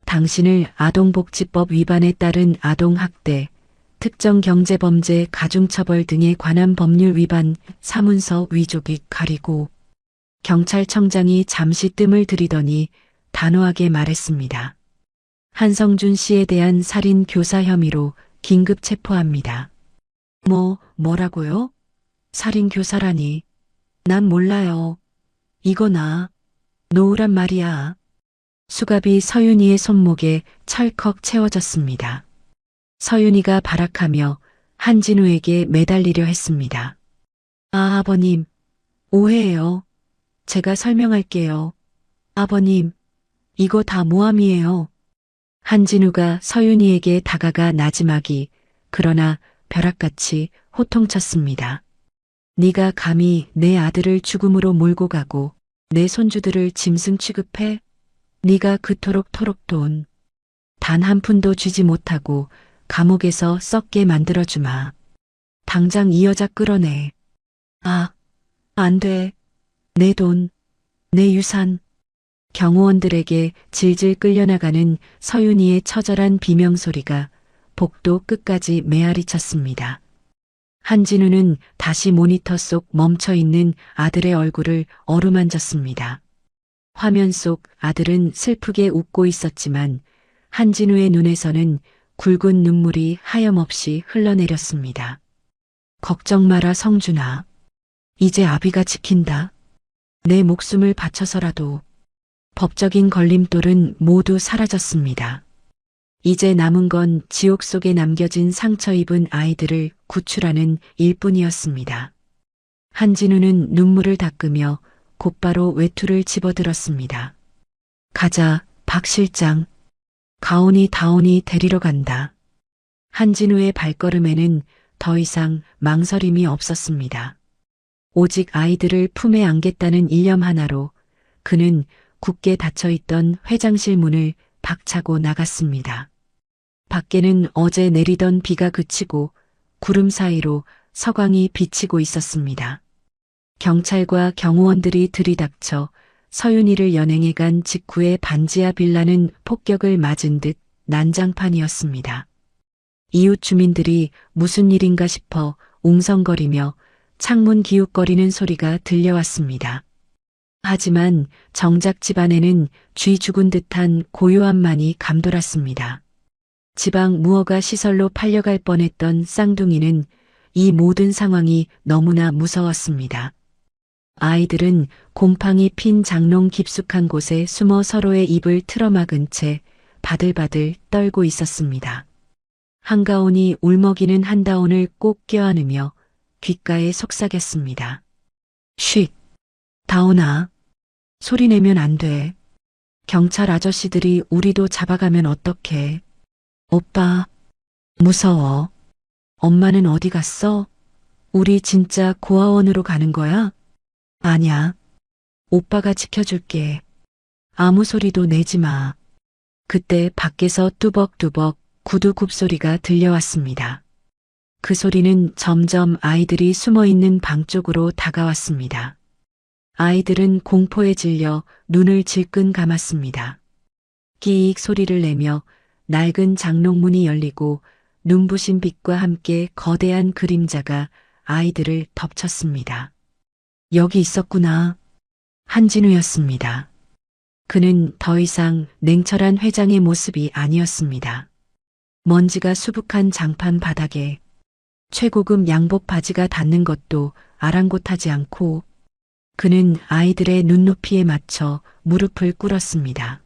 당신을 아동복지법 위반에 따른 아동학대, 특정경제범죄 가중처벌 등에 관한 법률 위반 사문서 위조기 가리고 경찰청장이 잠시 뜸을 들이더니 단호하게 말했습니다. 한성준 씨에 대한 살인 교사 혐의로 긴급 체포합니다. 뭐라고요? 살인 교사라니. 난 몰라요. 이거 놓으란 말이야. 수갑이 서윤이의 손목에 철컥 채워졌습니다. 서윤이가 발악하며 한진우에게 매달리려 했습니다. 아버님, 오해예요. 제가 설명할게요. 아버님, 이거 다 모함이에요. 한진우가 서윤이에게 다가가 나지막이 그러나 벼락같이 호통쳤습니다. 네가 감히 내 아들을 죽음으로 몰고 가고 내 손주들을 짐승 취급해? 네가 그토록 돈 단 한 푼도 주지 못하고 감옥에서 썩게 만들어주마. 당장 이 여자 끌어내. 안 돼. 내 돈, 내 유산. 경호원들에게 질질 끌려나가는 서윤이의 처절한 비명소리가 복도 끝까지 메아리쳤습니다. 한진우는 다시 모니터 속 멈춰있는 아들의 얼굴을 어루만졌습니다. 화면 속 아들은 슬프게 웃고 있었지만 한진우의 눈에서는 굵은 눈물이 하염없이 흘러내렸습니다. 걱정 마라 성준아. 이제 아비가 지킨다. 내 목숨을 바쳐서라도. 법적인 걸림돌은 모두 사라졌습니다. 이제 남은 건 지옥 속에 남겨진 상처 입은 아이들을 구출하는 일뿐이었습니다. 한진우는 눈물을 닦으며 곧바로 외투를 집어들었습니다. 가자, 박 실장. 가온이 다온이 데리러 간다. 한진우의 발걸음에는 더 이상 망설임이 없었습니다. 오직 아이들을 품에 안겠다는 일념 하나로 그는 굳게 닫혀있던 회장실 문을 박차고 나갔습니다. 밖에는 어제 내리던 비가 그치고 구름 사이로 서광이 비치고 있었습니다. 경찰과 경호원들이 들이닥쳐 서윤이를 연행해 간 직후에 반지하 빌라는 폭격을 맞은 듯 난장판이었습니다. 이웃 주민들이 무슨 일인가 싶어 웅성거리며 창문 기웃거리는 소리가 들려왔습니다. 하지만 정작 집안에는 쥐 죽은 듯한 고요함만이 감돌았습니다. 지방 무허가 시설로 팔려갈 뻔했던 쌍둥이는 이 모든 상황이 너무나 무서웠습니다. 아이들은 곰팡이 핀 장롱 깊숙한 곳에 숨어 서로의 입을 틀어막은 채 바들바들 떨고 있었습니다. 한가온이 울먹이는 한다온을 꼭 껴안으며 귓가에 속삭였습니다. 쉿! 다온아. 소리 내면 안 돼. 경찰 아저씨들이 우리도 잡아가면 어떡해. 오빠, 무서워. 엄마는 어디 갔어? 우리 진짜 고아원으로 가는 거야? 아냐. 오빠가 지켜줄게. 아무 소리도 내지 마. 그때 밖에서 뚜벅뚜벅 구두 굽소리가 들려왔습니다. 그 소리는 점점 아이들이 숨어 있는 방 쪽으로 다가왔습니다. 아이들은 공포에 질려 눈을 질끈 감았습니다. 끼익 소리를 내며 낡은 장롱문이 열리고 눈부신 빛과 함께 거대한 그림자가 아이들을 덮쳤습니다. 여기 있었구나. 한진우였습니다. 그는 더 이상 냉철한 회장의 모습이 아니었습니다. 먼지가 수북한 장판 바닥에 최고급 양복 바지가 닿는 것도 아랑곳하지 않고 그는 아이들의 눈높이에 맞춰 무릎을 꿇었습니다.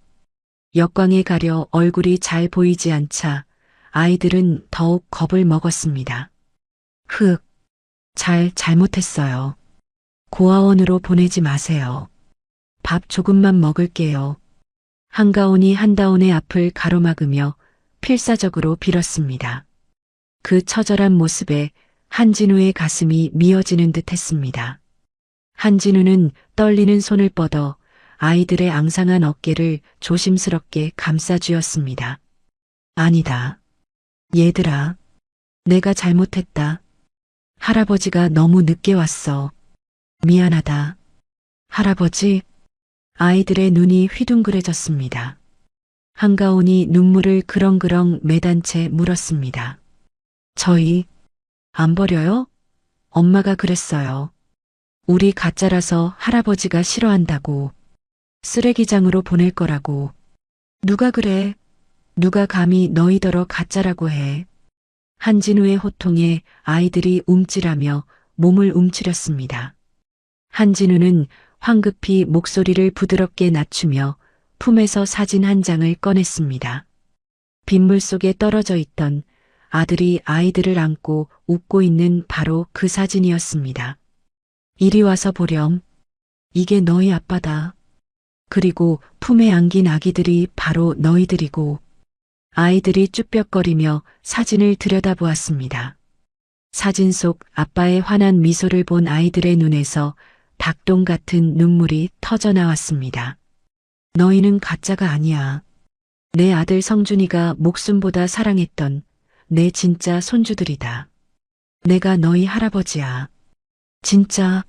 역광에 가려 얼굴이 잘 보이지 않자 아이들은 더욱 겁을 먹었습니다. 잘못했어요. 고아원으로 보내지 마세요. 밥 조금만 먹을게요. 한가온이 한다온의 앞을 가로막으며 필사적으로 빌었습니다. 그 처절한 모습에 한진우의 가슴이 미어지는 듯 했습니다. 한진우는 떨리는 손을 뻗어 아이들의 앙상한 어깨를 조심스럽게 감싸쥐었습니다. 아니다. 얘들아, 내가 잘못했다. 할아버지가 너무 늦게 왔어. 미안하다. 할아버지, 아이들의 눈이 휘둥그레졌습니다. 한가온이 눈물을 그렁그렁 매단 채 물었습니다. 저희 안 버려요? 엄마가 그랬어요. 우리 가짜라서 할아버지가 싫어한다고. 쓰레기장으로 보낼 거라고. 누가 그래? 누가 감히 너희더러 가짜라고 해. 한진우의 호통에 아이들이 움찔하며 몸을 움츠렸습니다. 한진우는 황급히 목소리를 부드럽게 낮추며 품에서 사진 한 장을 꺼냈습니다. 빗물 속에 떨어져 있던 아들이 아이들을 안고 웃고 있는 바로 그 사진이었습니다. 이리 와서 보렴. 이게 너희 아빠다. 그리고 품에 안긴 아기들이 바로 너희들이고. 아이들이 쭈뼛거리며 사진을 들여다보았습니다. 사진 속 아빠의 환한 미소를 본 아이들의 눈에서 닭똥 같은 눈물이 터져 나왔습니다. 너희는 가짜가 아니야. 내 아들 성준이가 목숨보다 사랑했던 내 진짜 손주들이다. 내가 너희 할아버지야. 진짜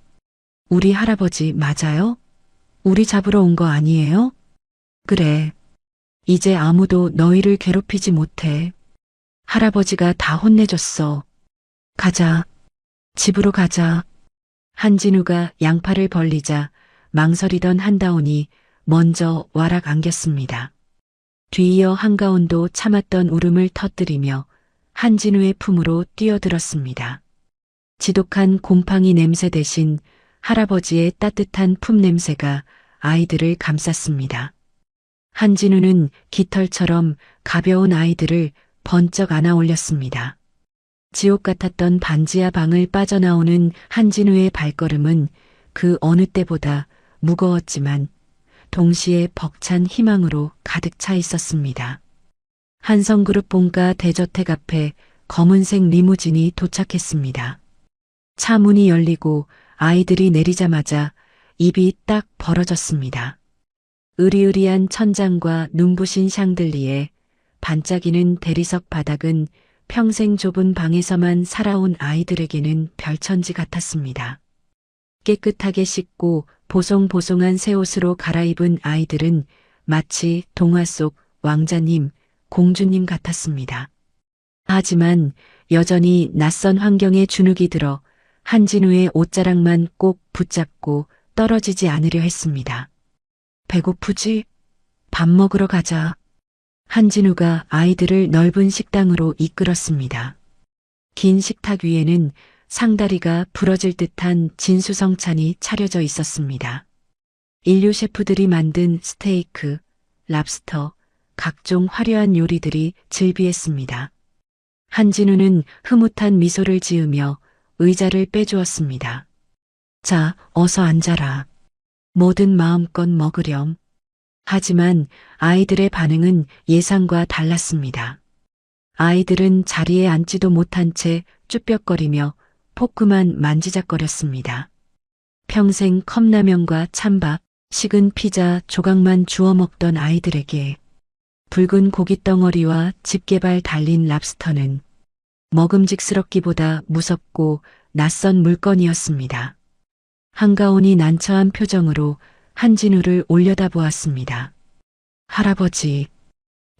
우리 할아버지 맞아요? 우리 잡으러 온 거 아니에요? 그래. 이제 아무도 너희를 괴롭히지 못해. 할아버지가 다 혼내줬어. 가자. 집으로 가자. 한진우가 양팔을 벌리자 망설이던 한다온이 먼저 와락 안겼습니다. 뒤이어 한가온도 참았던 울음을 터뜨리며 한진우의 품으로 뛰어들었습니다. 지독한 곰팡이 냄새 대신 할아버지의 따뜻한 품 냄새가 아이들을 감쌌습니다. 한진우는 깃털처럼 가벼운 아이들을 번쩍 안아 올렸습니다. 지옥 같았던 반지하 방을 빠져나오는 한진우의 발걸음은 그 어느 때보다 무거웠지만 동시에 벅찬 희망으로 가득 차 있었습니다. 한성그룹 본가 대저택 앞에 검은색 리무진이 도착했습니다. 차 문이 열리고 아이들이 내리자마자 입이 딱 벌어졌습니다. 으리으리한 천장과 눈부신 샹들리에 반짝이는 대리석 바닥은 평생 좁은 방에서만 살아온 아이들에게는 별천지 같았습니다. 깨끗하게 씻고 보송보송한 새 옷으로 갈아입은 아이들은 마치 동화 속 왕자님, 공주님 같았습니다. 하지만 여전히 낯선 환경에 주눅이 들어 한진우의 옷자락만 꼭 붙잡고 떨어지지 않으려 했습니다. 배고프지? 밥 먹으러 가자. 한진우가 아이들을 넓은 식당으로 이끌었습니다. 긴 식탁 위에는 상다리가 부러질 듯한 진수성찬이 차려져 있었습니다. 인류 셰프들이 만든 스테이크, 랍스터, 각종 화려한 요리들이 즐비했습니다. 한진우는 흐뭇한 미소를 지으며 의자를 빼주었습니다. 자, 어서 앉아라. 뭐든 마음껏 먹으렴. 하지만 아이들의 반응은 예상과 달랐습니다. 아이들은 자리에 앉지도 못한 채 쭈뼛거리며 포크만 만지작거렸습니다. 평생 컵라면과 찬밥, 식은 피자 조각만 주워 먹던 아이들에게 붉은 고깃덩어리와 집게발 달린 랍스터는 먹음직스럽기보다 무섭고 낯선 물건이었습니다. 한가온이 난처한 표정으로 한진우를 올려다보았습니다. 할아버지,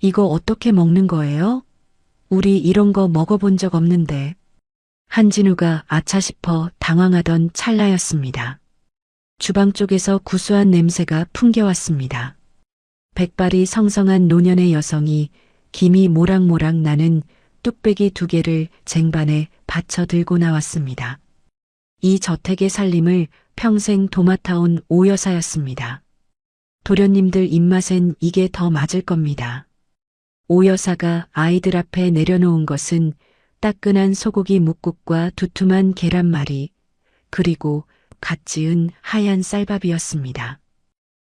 이거 어떻게 먹는 거예요? 우리 이런 거 먹어본 적 없는데. 한진우가 아차 싶어 당황하던 찰나였습니다. 주방 쪽에서 구수한 냄새가 풍겨왔습니다. 백발이 성성한 노년의 여성이 김이 모락모락 나는 뚝배기 2개를 쟁반에 받쳐 들고 나왔습니다. 이 저택의 살림을 평생 도맡아온 오 여사였습니다. 도련님들 입맛엔 이게 더 맞을 겁니다. 오 여사가 아이들 앞에 내려놓은 것은 따끈한 소고기 묵국과 두툼한 계란말이, 그리고 갓 지은 하얀 쌀밥이었습니다.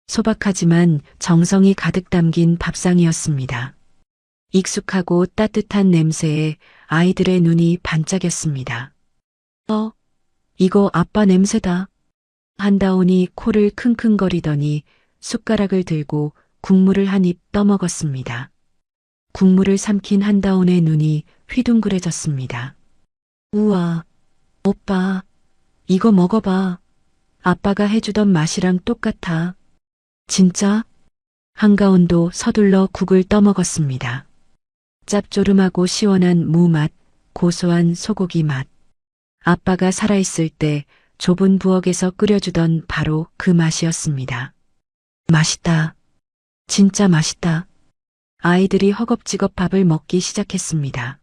소박하지만 정성이 가득 담긴 밥상이었습니다. 익숙하고 따뜻한 냄새에 아이들의 눈이 반짝였습니다. 이거 아빠 냄새다. 한다온이 코를 킁킁거리더니 숟가락을 들고 국물을 한 입 떠먹었습니다. 국물을 삼킨 한다온의 눈이 휘둥그레졌습니다. 우와, 오빠, 이거 먹어봐. 아빠가 해주던 맛이랑 똑같아. 진짜? 한가온도 서둘러 국을 떠먹었습니다. 짭조름하고 시원한 무맛, 고소한 소고기 맛. 아빠가 살아있을 때 좁은 부엌에서 끓여주던 바로 그 맛이었습니다. 맛있다. 진짜 맛있다. 아이들이 허겁지겁 밥을 먹기 시작했습니다.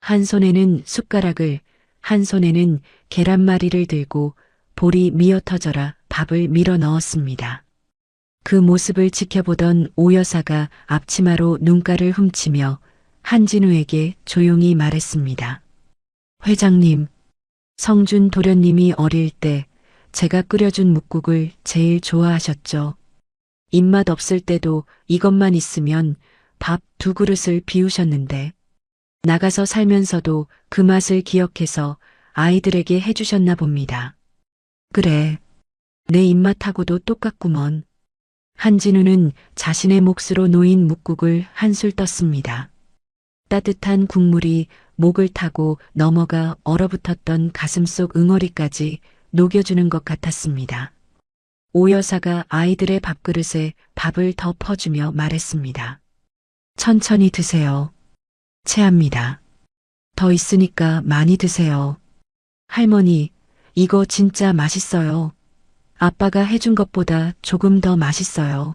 한 손에는 숟가락을, 한 손에는 계란말이를 들고 볼이 미어터져라 밥을 밀어 넣었습니다. 그 모습을 지켜보던 오 여사가 앞치마로 눈가를 훔치며 한진우에게 조용히 말했습니다. 회장님, 성준 도련님이 어릴 때 제가 끓여준 묵국을 제일 좋아하셨죠. 입맛 없을 때도 이것만 있으면 밥 2그릇을 비우셨는데 나가서 살면서도 그 맛을 기억해서 아이들에게 해주셨나 봅니다. 그래, 내 입맛하고도 똑같구먼. 한진우는 자신의 몫으로 놓인 묵국을 한술 떴습니다. 따뜻한 국물이 목을 타고 넘어가 얼어붙었던 가슴속 응어리까지 녹여주는 것 같았습니다. 오 여사가 아이들의 밥그릇에 밥을 더 퍼주며 말했습니다. 천천히 드세요. 체합니다. 더 있으니까 많이 드세요. 할머니, 이거 진짜 맛있어요. 아빠가 해준 것보다 조금 더 맛있어요.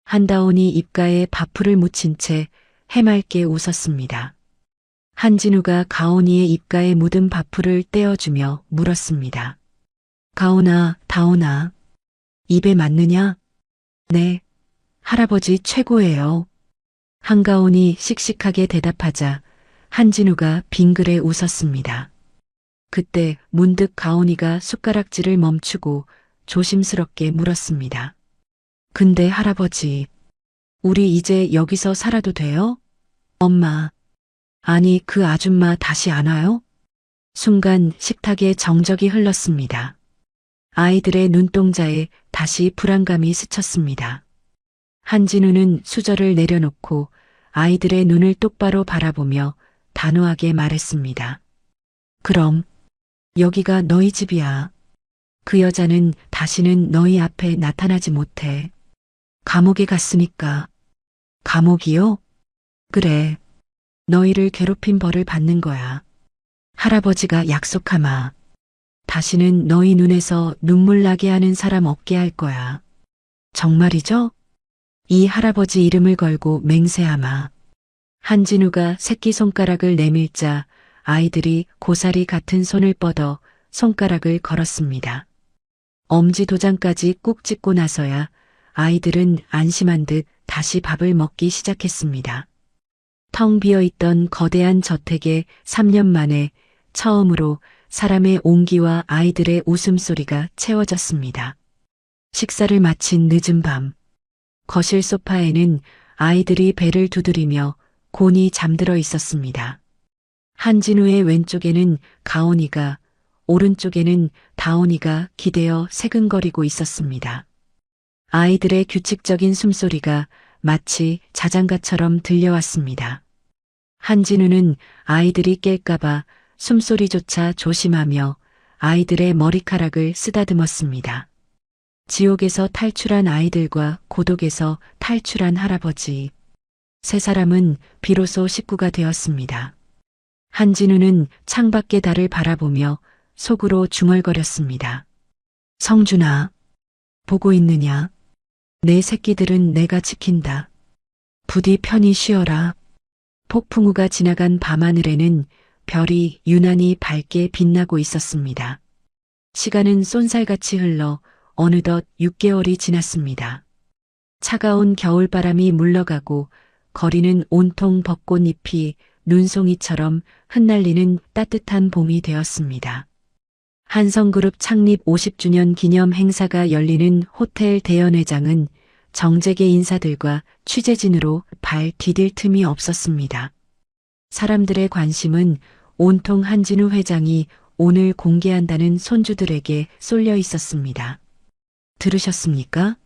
한다온이 입가에 밥풀을 묻힌 채 해맑게 웃었습니다. 한진우가 가온이의 입가에 묻은 밥풀을 떼어주며 물었습니다. 가온아, 다온아, 입에 맞느냐? 네, 할아버지 최고예요. 한가온이 씩씩하게 대답하자 한진우가 빙그레 웃었습니다. 그때 문득 가온이가 숟가락질을 멈추고 조심스럽게 물었습니다. 근데 할아버지, 우리 이제 여기서 살아도 돼요? 엄마, 아니 그 아줌마 다시 안 와요? 순간 식탁에 정적이 흘렀습니다. 아이들의 눈동자에 다시 불안감이 스쳤습니다. 한진우는 수저를 내려놓고 아이들의 눈을 똑바로 바라보며 단호하게 말했습니다. 그럼 여기가 너희 집이야. 그 여자는 다시는 너희 앞에 나타나지 못해. 감옥에 갔으니까. 감옥이요? 그래. 너희를 괴롭힌 벌을 받는 거야. 할아버지가 약속하마. 다시는 너희 눈에서 눈물 나게 하는 사람 없게 할 거야. 정말이죠? 이 할아버지 이름을 걸고 맹세하마. 한진우가 새끼손가락을 내밀자 아이들이 고사리 같은 손을 뻗어 손가락을 걸었습니다. 엄지 도장까지 꾹 찍고 나서야 아이들은 안심한 듯 다시 밥을 먹기 시작했습니다. 텅 비어 있던 거대한 저택에 3년 만에 처음으로 사람의 온기와 아이들의 웃음소리가 채워졌습니다. 식사를 마친 늦은 밤, 거실 소파에는 아이들이 배를 두드리며 곤히 잠들어 있었습니다. 한진우의 왼쪽에는 가온이가, 오른쪽에는 다온이가 기대어 새근거리고 있었습니다. 아이들의 규칙적인 숨소리가 마치 자장가처럼 들려왔습니다. 한진우는 아이들이 깰까봐 숨소리조차 조심하며 아이들의 머리카락을 쓰다듬었습니다. 지옥에서 탈출한 아이들과 고독에서 탈출한 할아버지. 세 사람은 비로소 식구가 되었습니다. 한진우는 창밖의 달을 바라보며 속으로 중얼거렸습니다. 성준아, 보고 있느냐? 내 새끼들은 내가 지킨다. 부디 편히 쉬어라. 폭풍우가 지나간 밤하늘에는 별이 유난히 밝게 빛나고 있었습니다. 시간은 쏜살같이 흘러 어느덧 6개월이 지났습니다. 차가운 겨울바람이 물러가고 거리는 온통 벚꽃잎이 눈송이처럼 흩날리는 따뜻한 봄이 되었습니다. 한성그룹 창립 50주년 기념 행사가 열리는 호텔 대연회장은 정재계 인사들과 취재진으로 발 디딜 틈이 없었습니다. 사람들의 관심은 온통 한진우 회장이 오늘 공개한다는 손주들에게 쏠려 있었습니다. 들으셨습니까?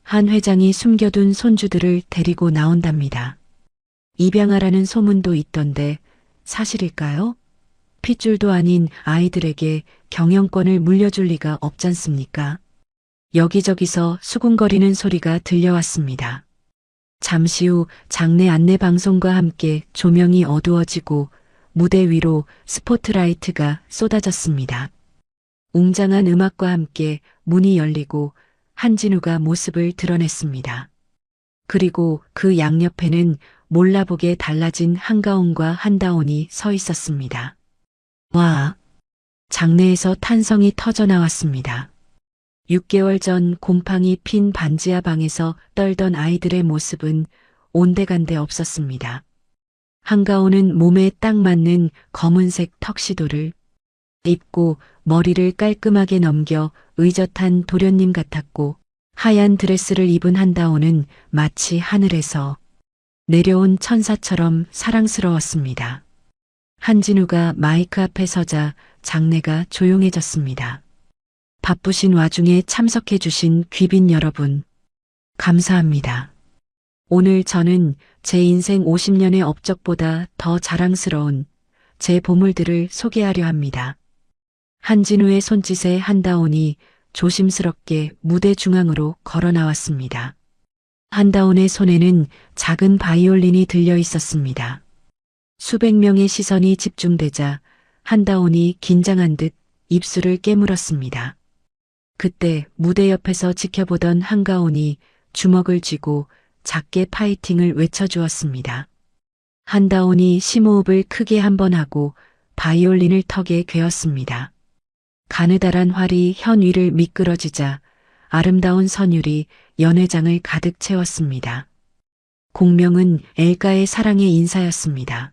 한 회장이 숨겨둔 손주들을 데리고 나온답니다. 입양하라는 소문도 있던데 사실일까요? 핏줄도 아닌 아이들에게 경영권을 물려줄 리가 없잖습니까? 여기저기서 수군거리는 소리가 들려왔습니다. 잠시 후 장례 안내 방송과 함께 조명이 어두워지고 무대 위로 스포트라이트가 쏟아졌습니다. 웅장한 음악과 함께 문이 열리고 한진우가 모습을 드러냈습니다. 그리고 그 양옆에는 몰라보게 달라진 한가온과 한다온이 서 있었습니다. 와! 장내에서 탄성이 터져 나왔습니다. 6개월 전 곰팡이 핀 반지하 방에서 떨던 아이들의 모습은 온데간데 없었습니다. 한가온은 몸에 딱 맞는 검은색 턱시도를 입고 머리를 깔끔하게 넘겨 의젓한 도련님 같았고 하얀 드레스를 입은 한다온은 마치 하늘에서 내려온 천사처럼 사랑스러웠습니다. 한진우가 마이크 앞에 서자 장내가 조용해졌습니다. 바쁘신 와중에 참석해 주신 귀빈 여러분, 감사합니다. 오늘 저는 제 인생 50년의 업적보다 더 자랑스러운 제 보물들을 소개하려 합니다. 한진우의 손짓에 한다온이 조심스럽게 무대 중앙으로 걸어 나왔습니다. 한다온의 손에는 작은 바이올린이 들려 있었습니다. 수백 명의 시선이 집중되자 한다온이 긴장한 듯 입술을 깨물었습니다. 그때 무대 옆에서 지켜보던 한가온이 주먹을 쥐고 작게 파이팅을 외쳐주었습니다. 한다온이 심호흡을 크게 한 번 하고 바이올린을 턱에 괴었습니다. 가느다란 활이 현 위를 미끄러지자 아름다운 선율이 연회장을 가득 채웠습니다. 공명은 엘가의 사랑의 인사였습니다.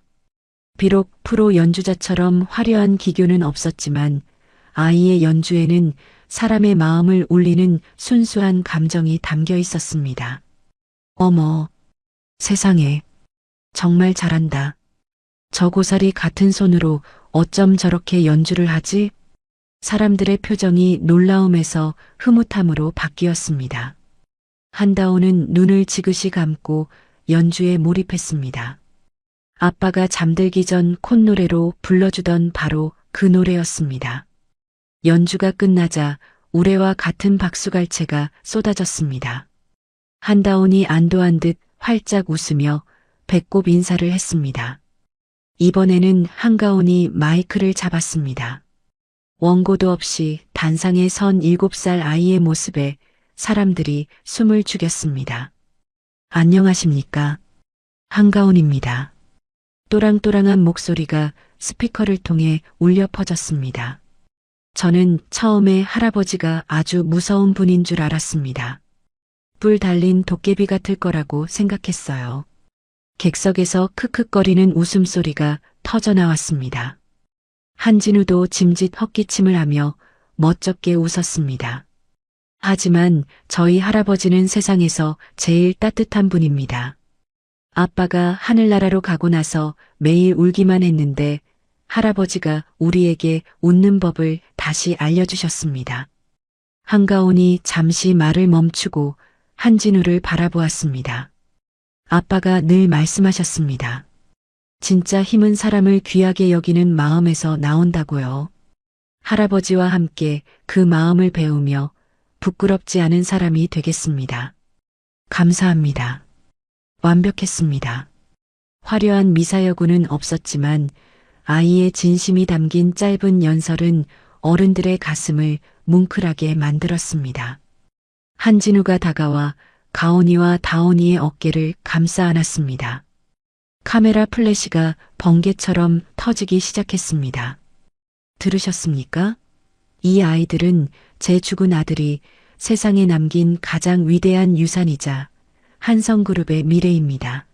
비록 프로 연주자처럼 화려한 기교는 없었지만 아이의 연주에는 사람의 마음을 울리는 순수한 감정이 담겨 있었습니다. 어머, 세상에, 정말 잘한다. 저 고사리 같은 손으로 어쩜 저렇게 연주를 하지? 사람들의 표정이 놀라움에서 흐뭇함으로 바뀌었습니다. 한다온은 눈을 지그시 감고 연주에 몰입했습니다. 아빠가 잠들기 전 콧노래로 불러주던 바로 그 노래였습니다. 연주가 끝나자 우레와 같은 박수갈채가 쏟아졌습니다. 한다온이 안도한 듯 활짝 웃으며 배꼽 인사를 했습니다. 이번에는 한가온이 마이크를 잡았습니다. 원고도 없이 단상에 선 7살 아이의 모습에 사람들이 숨을 죽였습니다. 안녕하십니까? 한가온입니다. 또랑또랑한 목소리가 스피커를 통해 울려 퍼졌습니다. 저는 처음에 할아버지가 아주 무서운 분인 줄 알았습니다. 뿔 달린 도깨비 같을 거라고 생각했어요. 객석에서 크크거리는 웃음소리가 터져나왔습니다. 한진우도 짐짓 헛기침을 하며 멋쩍게 웃었습니다. 하지만 저희 할아버지는 세상에서 제일 따뜻한 분입니다. 아빠가 하늘나라로 가고 나서 매일 울기만 했는데 할아버지가 우리에게 웃는 법을 다시 알려주셨습니다. 한가온이 잠시 말을 멈추고 한진우를 바라보았습니다. 아빠가 늘 말씀하셨습니다. 진짜 힘은 사람을 귀하게 여기는 마음에서 나온다고요. 할아버지와 함께 그 마음을 배우며 부끄럽지 않은 사람이 되겠습니다. 감사합니다. 완벽했습니다. 화려한 미사여구는 없었지만 아이의 진심이 담긴 짧은 연설은 어른들의 가슴을 뭉클하게 만들었습니다. 한진우가 다가와 가온이와 다온이의 어깨를 감싸 안았습니다. 카메라 플래시가 번개처럼 터지기 시작했습니다. 들으셨습니까? 이 아이들은 제 죽은 아들이 세상에 남긴 가장 위대한 유산이자 한성그룹의 미래입니다.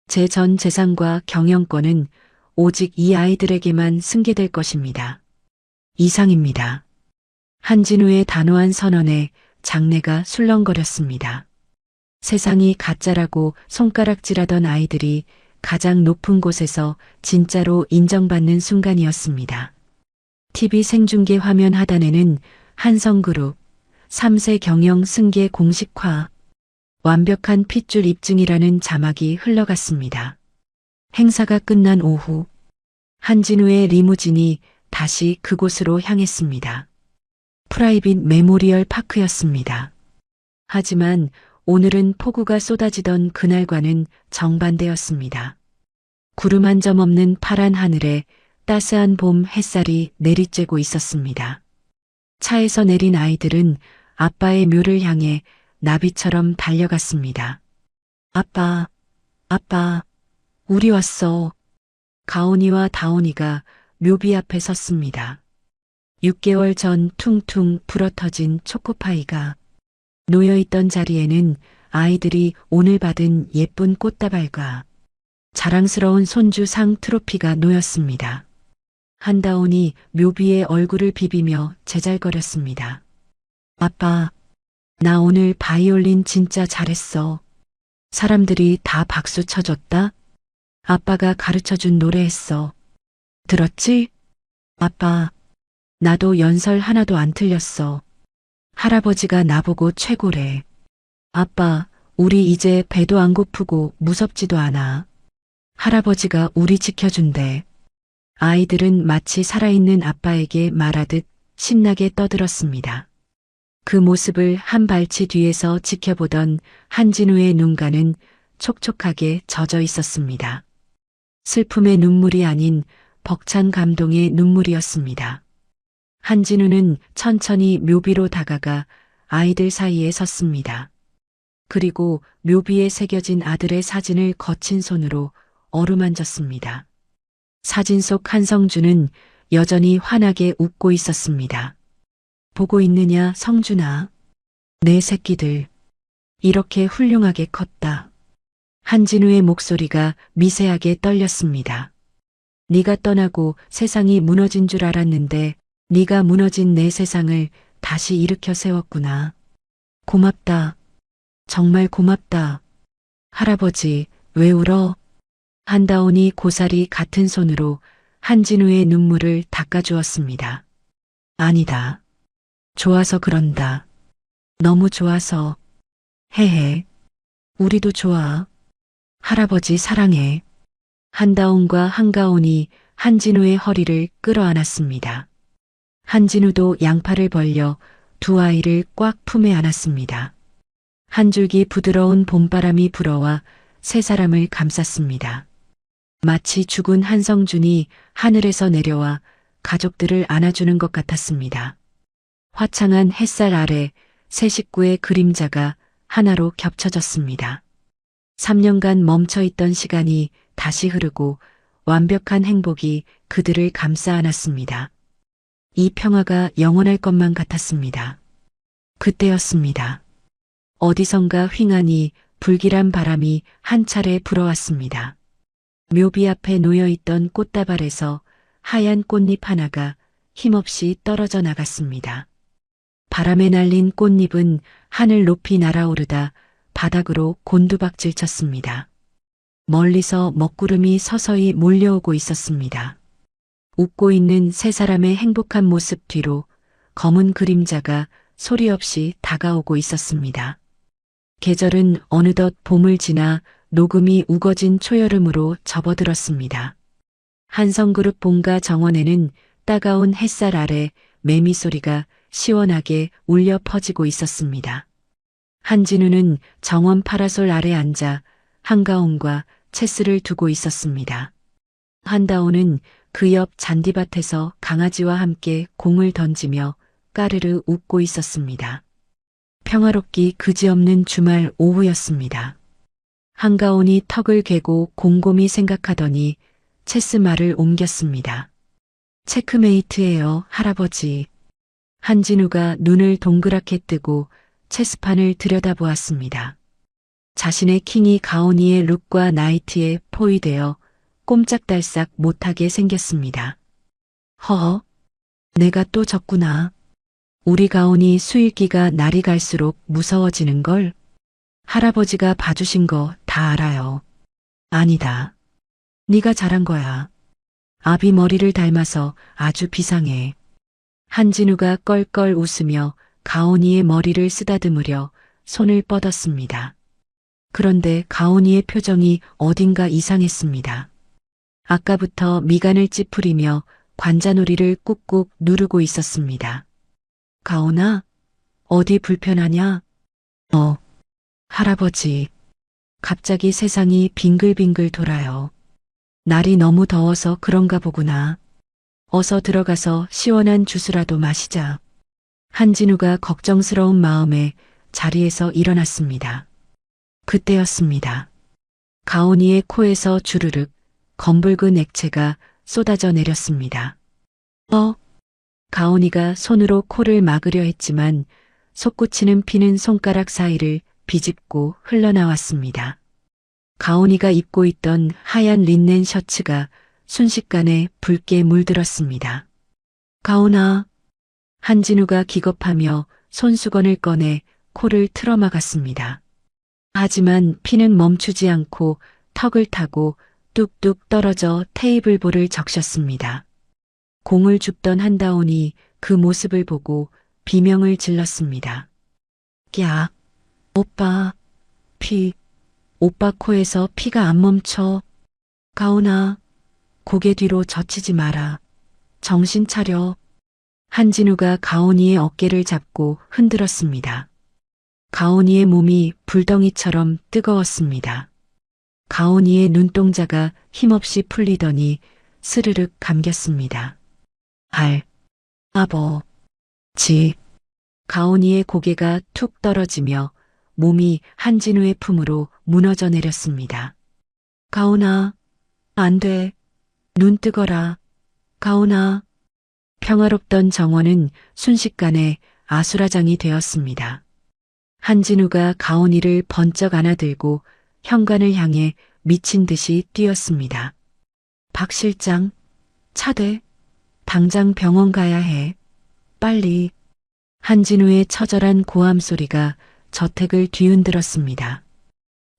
제 전 재산과 경영권은 오직 이 아이들에게만 승계될 것입니다. 이상입니다. 한진우의 단호한 선언에 장내가 술렁거렸습니다. 세상이 가짜라고 손가락질하던 아이들이 가장 높은 곳에서 진짜로 인정받는 순간이었습니다. TV 생중계 화면 하단에는 한성그룹 3세 경영 승계 공식화 완벽한 핏줄 입증이라는 자막이 흘러갔습니다. 행사가 끝난 오후 한진우의 리무진이 다시 그곳으로 향했습니다. 프라이빗 메모리얼 파크였습니다. 하지만 오늘은 폭우가 쏟아지던 그날과는 정반대였습니다. 구름 한 점 없는 파란 하늘에 따스한 봄 햇살이 내리쬐고 있었습니다. 차에서 내린 아이들은 아빠의 묘를 향해 나비처럼 달려갔습니다. 아빠, 아빠, 우리 왔어. 가온이와 다온이가 묘비 앞에 섰습니다. 6개월 전 퉁퉁 불어터진 초코파이가 놓여있던 자리에는 아이들이 오늘 받은 예쁜 꽃다발과 자랑스러운 손주 상 트로피가 놓였습니다. 한다온이 묘비의 얼굴을 비비며 제잘거렸습니다. 아빠, 나 오늘 바이올린 진짜 잘했어. 사람들이 다 박수 쳐줬다. 아빠가 가르쳐준 노래 했어. 들었지? 아빠, 나도 연설 하나도 안 틀렸어. 할아버지가 나보고 최고래. 아빠, 우리 이제 배도 안 고프고 무섭지도 않아. 할아버지가 우리 지켜준대. 아이들은 마치 살아있는 아빠에게 말하듯 신나게 떠들었습니다. 그 모습을 한 발치 뒤에서 지켜보던 한진우의 눈가는 촉촉하게 젖어 있었습니다. 슬픔의 눈물이 아닌 벅찬 감동의 눈물이었습니다. 한진우는 천천히 묘비로 다가가 아이들 사이에 섰습니다. 그리고 묘비에 새겨진 아들의 사진을 거친 손으로 어루만졌습니다. 사진 속 한성준은 여전히 환하게 웃고 있었습니다. 보고 있느냐, 성준아. 내 새끼들. 이렇게 훌륭하게 컸다. 한진우의 목소리가 미세하게 떨렸습니다. 네가 떠나고 세상이 무너진 줄 알았는데 네가 무너진 내 세상을 다시 일으켜 세웠구나. 고맙다. 정말 고맙다. 할아버지, 왜 울어? 한다온이 고사리 같은 손으로 한진우의 눈물을 닦아주었습니다. 아니다. 좋아서 그런다. 너무 좋아서. 헤헤. 우리도 좋아. 할아버지 사랑해. 한다온과 한가온이 한진우의 허리를 끌어안았습니다. 한진우도 양팔을 벌려 두 아이를 꽉 품에 안았습니다. 한 줄기 부드러운 봄바람이 불어와 세 사람을 감쌌습니다. 마치 죽은 한성준이 하늘에서 내려와 가족들을 안아주는 것 같았습니다. 화창한 햇살 아래 세 식구의 그림자가 하나로 겹쳐졌습니다. 3년간 멈춰있던 시간이 다시 흐르고 완벽한 행복이 그들을 감싸 안았습니다. 이 평화가 영원할 것만 같았습니다. 그때였습니다. 어디선가 휑하니 불길한 바람이 한 차례 불어왔습니다. 묘비 앞에 놓여있던 꽃다발에서 하얀 꽃잎 하나가 힘없이 떨어져 나갔습니다. 바람에 날린 꽃잎은 하늘 높이 날아오르다 바닥으로 곤두박질 쳤습니다. 멀리서 먹구름이 서서히 몰려오고 있었습니다. 웃고 있는 세 사람의 행복한 모습 뒤로 검은 그림자가 소리 없이 다가오고 있었습니다. 계절은 어느덧 봄을 지나 녹음이 우거진 초여름으로 접어들었습니다. 한성그룹 본가 정원에는 따가운 햇살 아래 매미 소리가 시원하게 울려 퍼지고 있었습니다. 한진우는 정원 파라솔 아래 앉아 한가온과 체스를 두고 있었습니다. 한다온은 그 옆 잔디밭에서 강아지와 함께 공을 던지며 까르르 웃고 있었습니다. 평화롭기 그지없는 주말 오후였습니다. 한가온이 턱을 괴고 곰곰이 생각하더니 체스 말을 옮겼습니다. 체크메이트예요, 할아버지. 한진우가 눈을 동그랗게 뜨고 체스판을 들여다보았습니다. 자신의 킹이 가온이의 룩과 나이트에 포위되어 꼼짝달싹 못하게 생겼습니다. 허허, 내가 또 졌구나. 우리 가온이 수일기가 날이 갈수록 무서워지는걸. 할아버지가 봐주신 거 다 알아요. 아니다. 네가 잘한 거야. 아비 머리를 닮아서 아주 비상해. 한진우가 껄껄 웃으며 가온이의 머리를 쓰다듬으려 손을 뻗었습니다. 그런데 가온이의 표정이 어딘가 이상했습니다. 아까부터 미간을 찌푸리며 관자놀이를 꾹꾹 누르고 있었습니다. 가온아, 어디 불편하냐? 할아버지. 갑자기 세상이 빙글빙글 돌아요. 날이 너무 더워서 그런가 보구나. 어서 들어가서 시원한 주스라도 마시자. 한진우가 걱정스러운 마음에 자리에서 일어났습니다. 그때였습니다. 가온이의 코에서 주르륵 검붉은 액체가 쏟아져 내렸습니다. 가온이가 손으로 코를 막으려 했지만 솟구치는 피는 손가락 사이를 비집고 흘러나왔습니다. 가온이가 입고 있던 하얀 린넨 셔츠가 순식간에 붉게 물들었습니다. 가온아. 한진우가 기겁하며 손수건을 꺼내 코를 틀어막았습니다. 하지만 피는 멈추지 않고 턱을 타고 뚝뚝 떨어져 테이블볼을 적셨습니다. 공을 줍던 한다온이 그 모습을 보고 비명을 질렀습니다. 야, 오빠, 오빠 코에서 피가 안 멈춰. 가온아, 고개 뒤로 젖히지 마라. 정신 차려. 한진우가 가온이의 어깨를 잡고 흔들었습니다. 가온이의 몸이 불덩이처럼 뜨거웠습니다. 가온이의 눈동자가 힘없이 풀리더니 스르륵 감겼습니다. 아버지. 가온이의 고개가 툭 떨어지며 몸이 한진우의 품으로 무너져 내렸습니다. 가온아, 안 돼. 눈 뜨거라. 가온아. 평화롭던 정원은 순식간에 아수라장이 되었습니다. 한진우가 가온이를 번쩍 안아들고 현관을 향해 미친 듯이 뛰었습니다. 박 실장, 차대. 당장 병원 가야 해. 빨리. 한진우의 처절한 고함 소리가 저택을 뒤흔들었습니다.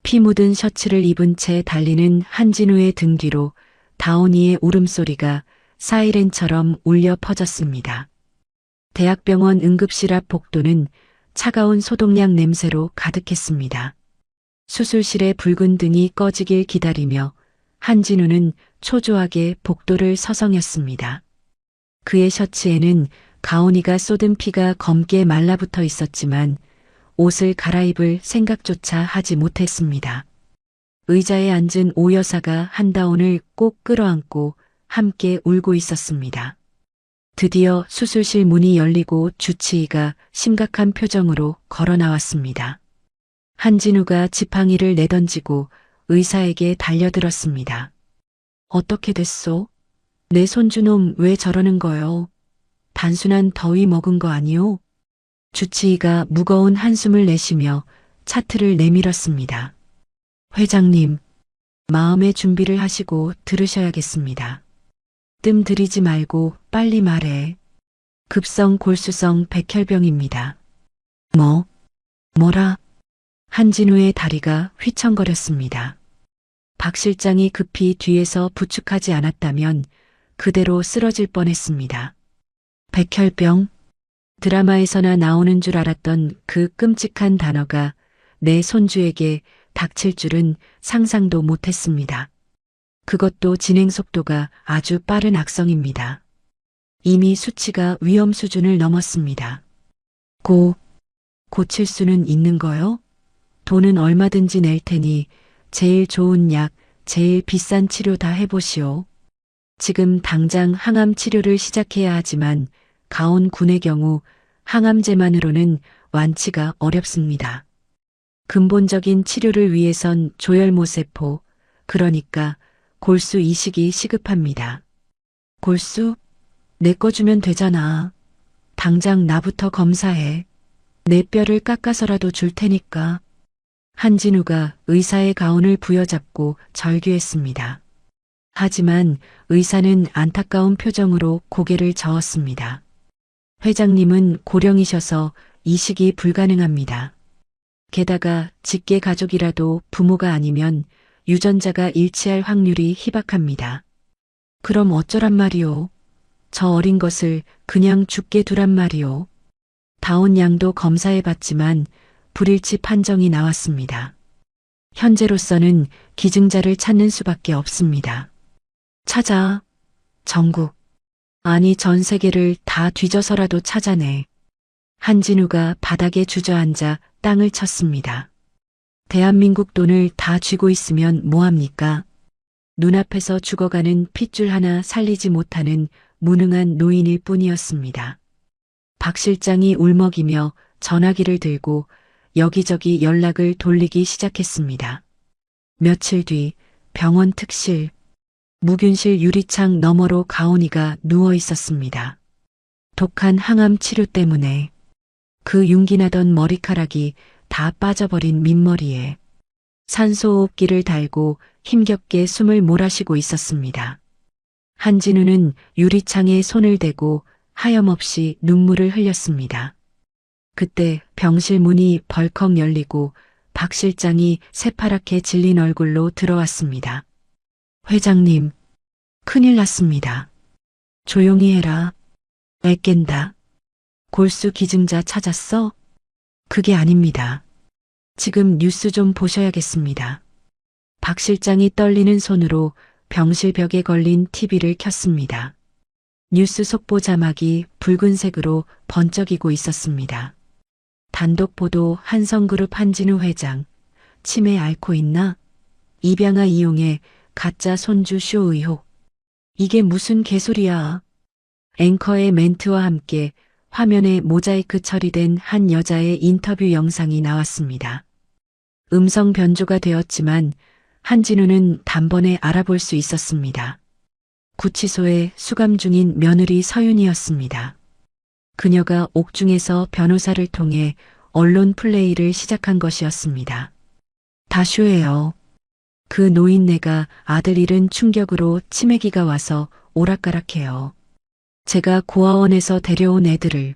피 묻은 셔츠를 입은 채 달리는 한진우의 등 뒤로 다온이의 울음소리가 사이렌처럼 울려 퍼졌습니다. 대학병원 응급실 앞 복도는 차가운 소독약 냄새로 가득했습니다. 수술실의 붉은 등이 꺼지길 기다리며 한진우는 초조하게 복도를 서성였습니다. 그의 셔츠에는 가온이가 쏟은 피가 검게 말라붙어 있었지만 옷을 갈아입을 생각조차 하지 못했습니다. 의자에 앉은 오 여사가 한다온을 꼭 끌어안고 함께 울고 있었습니다. 드디어 수술실 문이 열리고 주치의가 심각한 표정으로 걸어 나왔습니다. 한진우가 지팡이를 내던지고 의사에게 달려들었습니다. 어떻게 됐소? 내 손주놈 왜 저러는 거요? 단순한 더위 먹은 거 아니오? 주치의가 무거운 한숨을 내쉬며 차트를 내밀었습니다. 회장님, 마음의 준비를 하시고 들으셔야겠습니다. 뜸 들이지 말고 빨리 말해. 급성 골수성 백혈병입니다. 뭐라? 한진우의 다리가 휘청거렸습니다. 박 실장이 급히 뒤에서 부축하지 않았다면 그대로 쓰러질 뻔했습니다. 백혈병? 드라마에서나 나오는 줄 알았던 그 끔찍한 단어가 내 손주에게 닥칠 줄은 상상도 못했습니다. 그것도 진행 속도가 아주 빠른 악성입니다. 이미 수치가 위험 수준을 넘었습니다. 고칠 수는 있는 거요? 돈은 얼마든지 낼 테니 제일 좋은 약, 제일 비싼 치료 다 해보시오. 지금 당장 항암 치료를 시작해야 하지만 가온 군의 경우 항암제만으로는 완치가 어렵습니다. 근본적인 치료를 위해선 조혈모세포, 그러니까 골수 이식이 시급합니다. 골수? 내 거 주면 되잖아. 당장 나부터 검사해. 내 뼈를 깎아서라도 줄 테니까. 한진우가 의사의 가운을 부여잡고 절규했습니다. 하지만 의사는 안타까운 표정으로 고개를 저었습니다. 회장님은 고령이셔서 이식이 불가능합니다. 게다가 직계 가족이라도 부모가 아니면 유전자가 일치할 확률이 희박합니다. 그럼 어쩌란 말이오? 저 어린 것을 그냥 죽게 두란 말이오. 다온 양도 검사해봤지만 불일치 판정이 나왔습니다. 현재로서는 기증자를 찾는 수밖에 없습니다. 찾아. 전국. 아니 전 세계를 다 뒤져서라도 찾아내. 한진우가 바닥에 주저앉아 땅을 쳤습니다. 대한민국 돈을 다 쥐고 있으면 뭐합니까? 눈앞에서 죽어가는 핏줄 하나 살리지 못하는 무능한 노인일 뿐이었습니다. 박 실장이 울먹이며 전화기를 들고 여기저기 연락을 돌리기 시작했습니다. 며칠 뒤 병원 특실, 무균실 유리창 너머로 가온이가 누워 있었습니다. 독한 항암 치료 때문에 그 윤기나던 머리카락이 다 빠져버린 민머리에 산소호흡기를 달고 힘겹게 숨을 몰아쉬고 있었습니다. 한진우는 유리창에 손을 대고 하염없이 눈물을 흘렸습니다. 그때 병실 문이 벌컥 열리고 박 실장이 새파랗게 질린 얼굴로 들어왔습니다. 회장님, 큰일 났습니다. 조용히 해라. 애깬다. 골수 기증자 찾았어? 그게 아닙니다. 지금 뉴스 좀 보셔야겠습니다. 박 실장이 떨리는 손으로 병실 벽에 걸린 TV를 켰습니다. 뉴스 속보 자막이 붉은색으로 번쩍이고 있었습니다. 단독 보도 한성그룹 한진우 회장, 치매 앓고 있나? 입양아 이용해 가짜 손주 쇼 의혹. 이게 무슨 개소리야. 앵커의 멘트와 함께 화면에 모자이크 처리된 한 여자의 인터뷰 영상이 나왔습니다. 음성 변조가 되었지만 한진우는 단번에 알아볼 수 있었습니다. 구치소에 수감 중인 며느리 서윤이었습니다. 그녀가 옥중에서 변호사를 통해 언론 플레이를 시작한 것이었습니다. 다쇼예요. 그 노인네가 아들 잃은 충격으로 치매기가 와서 오락가락해요. 제가 고아원에서 데려온 애들을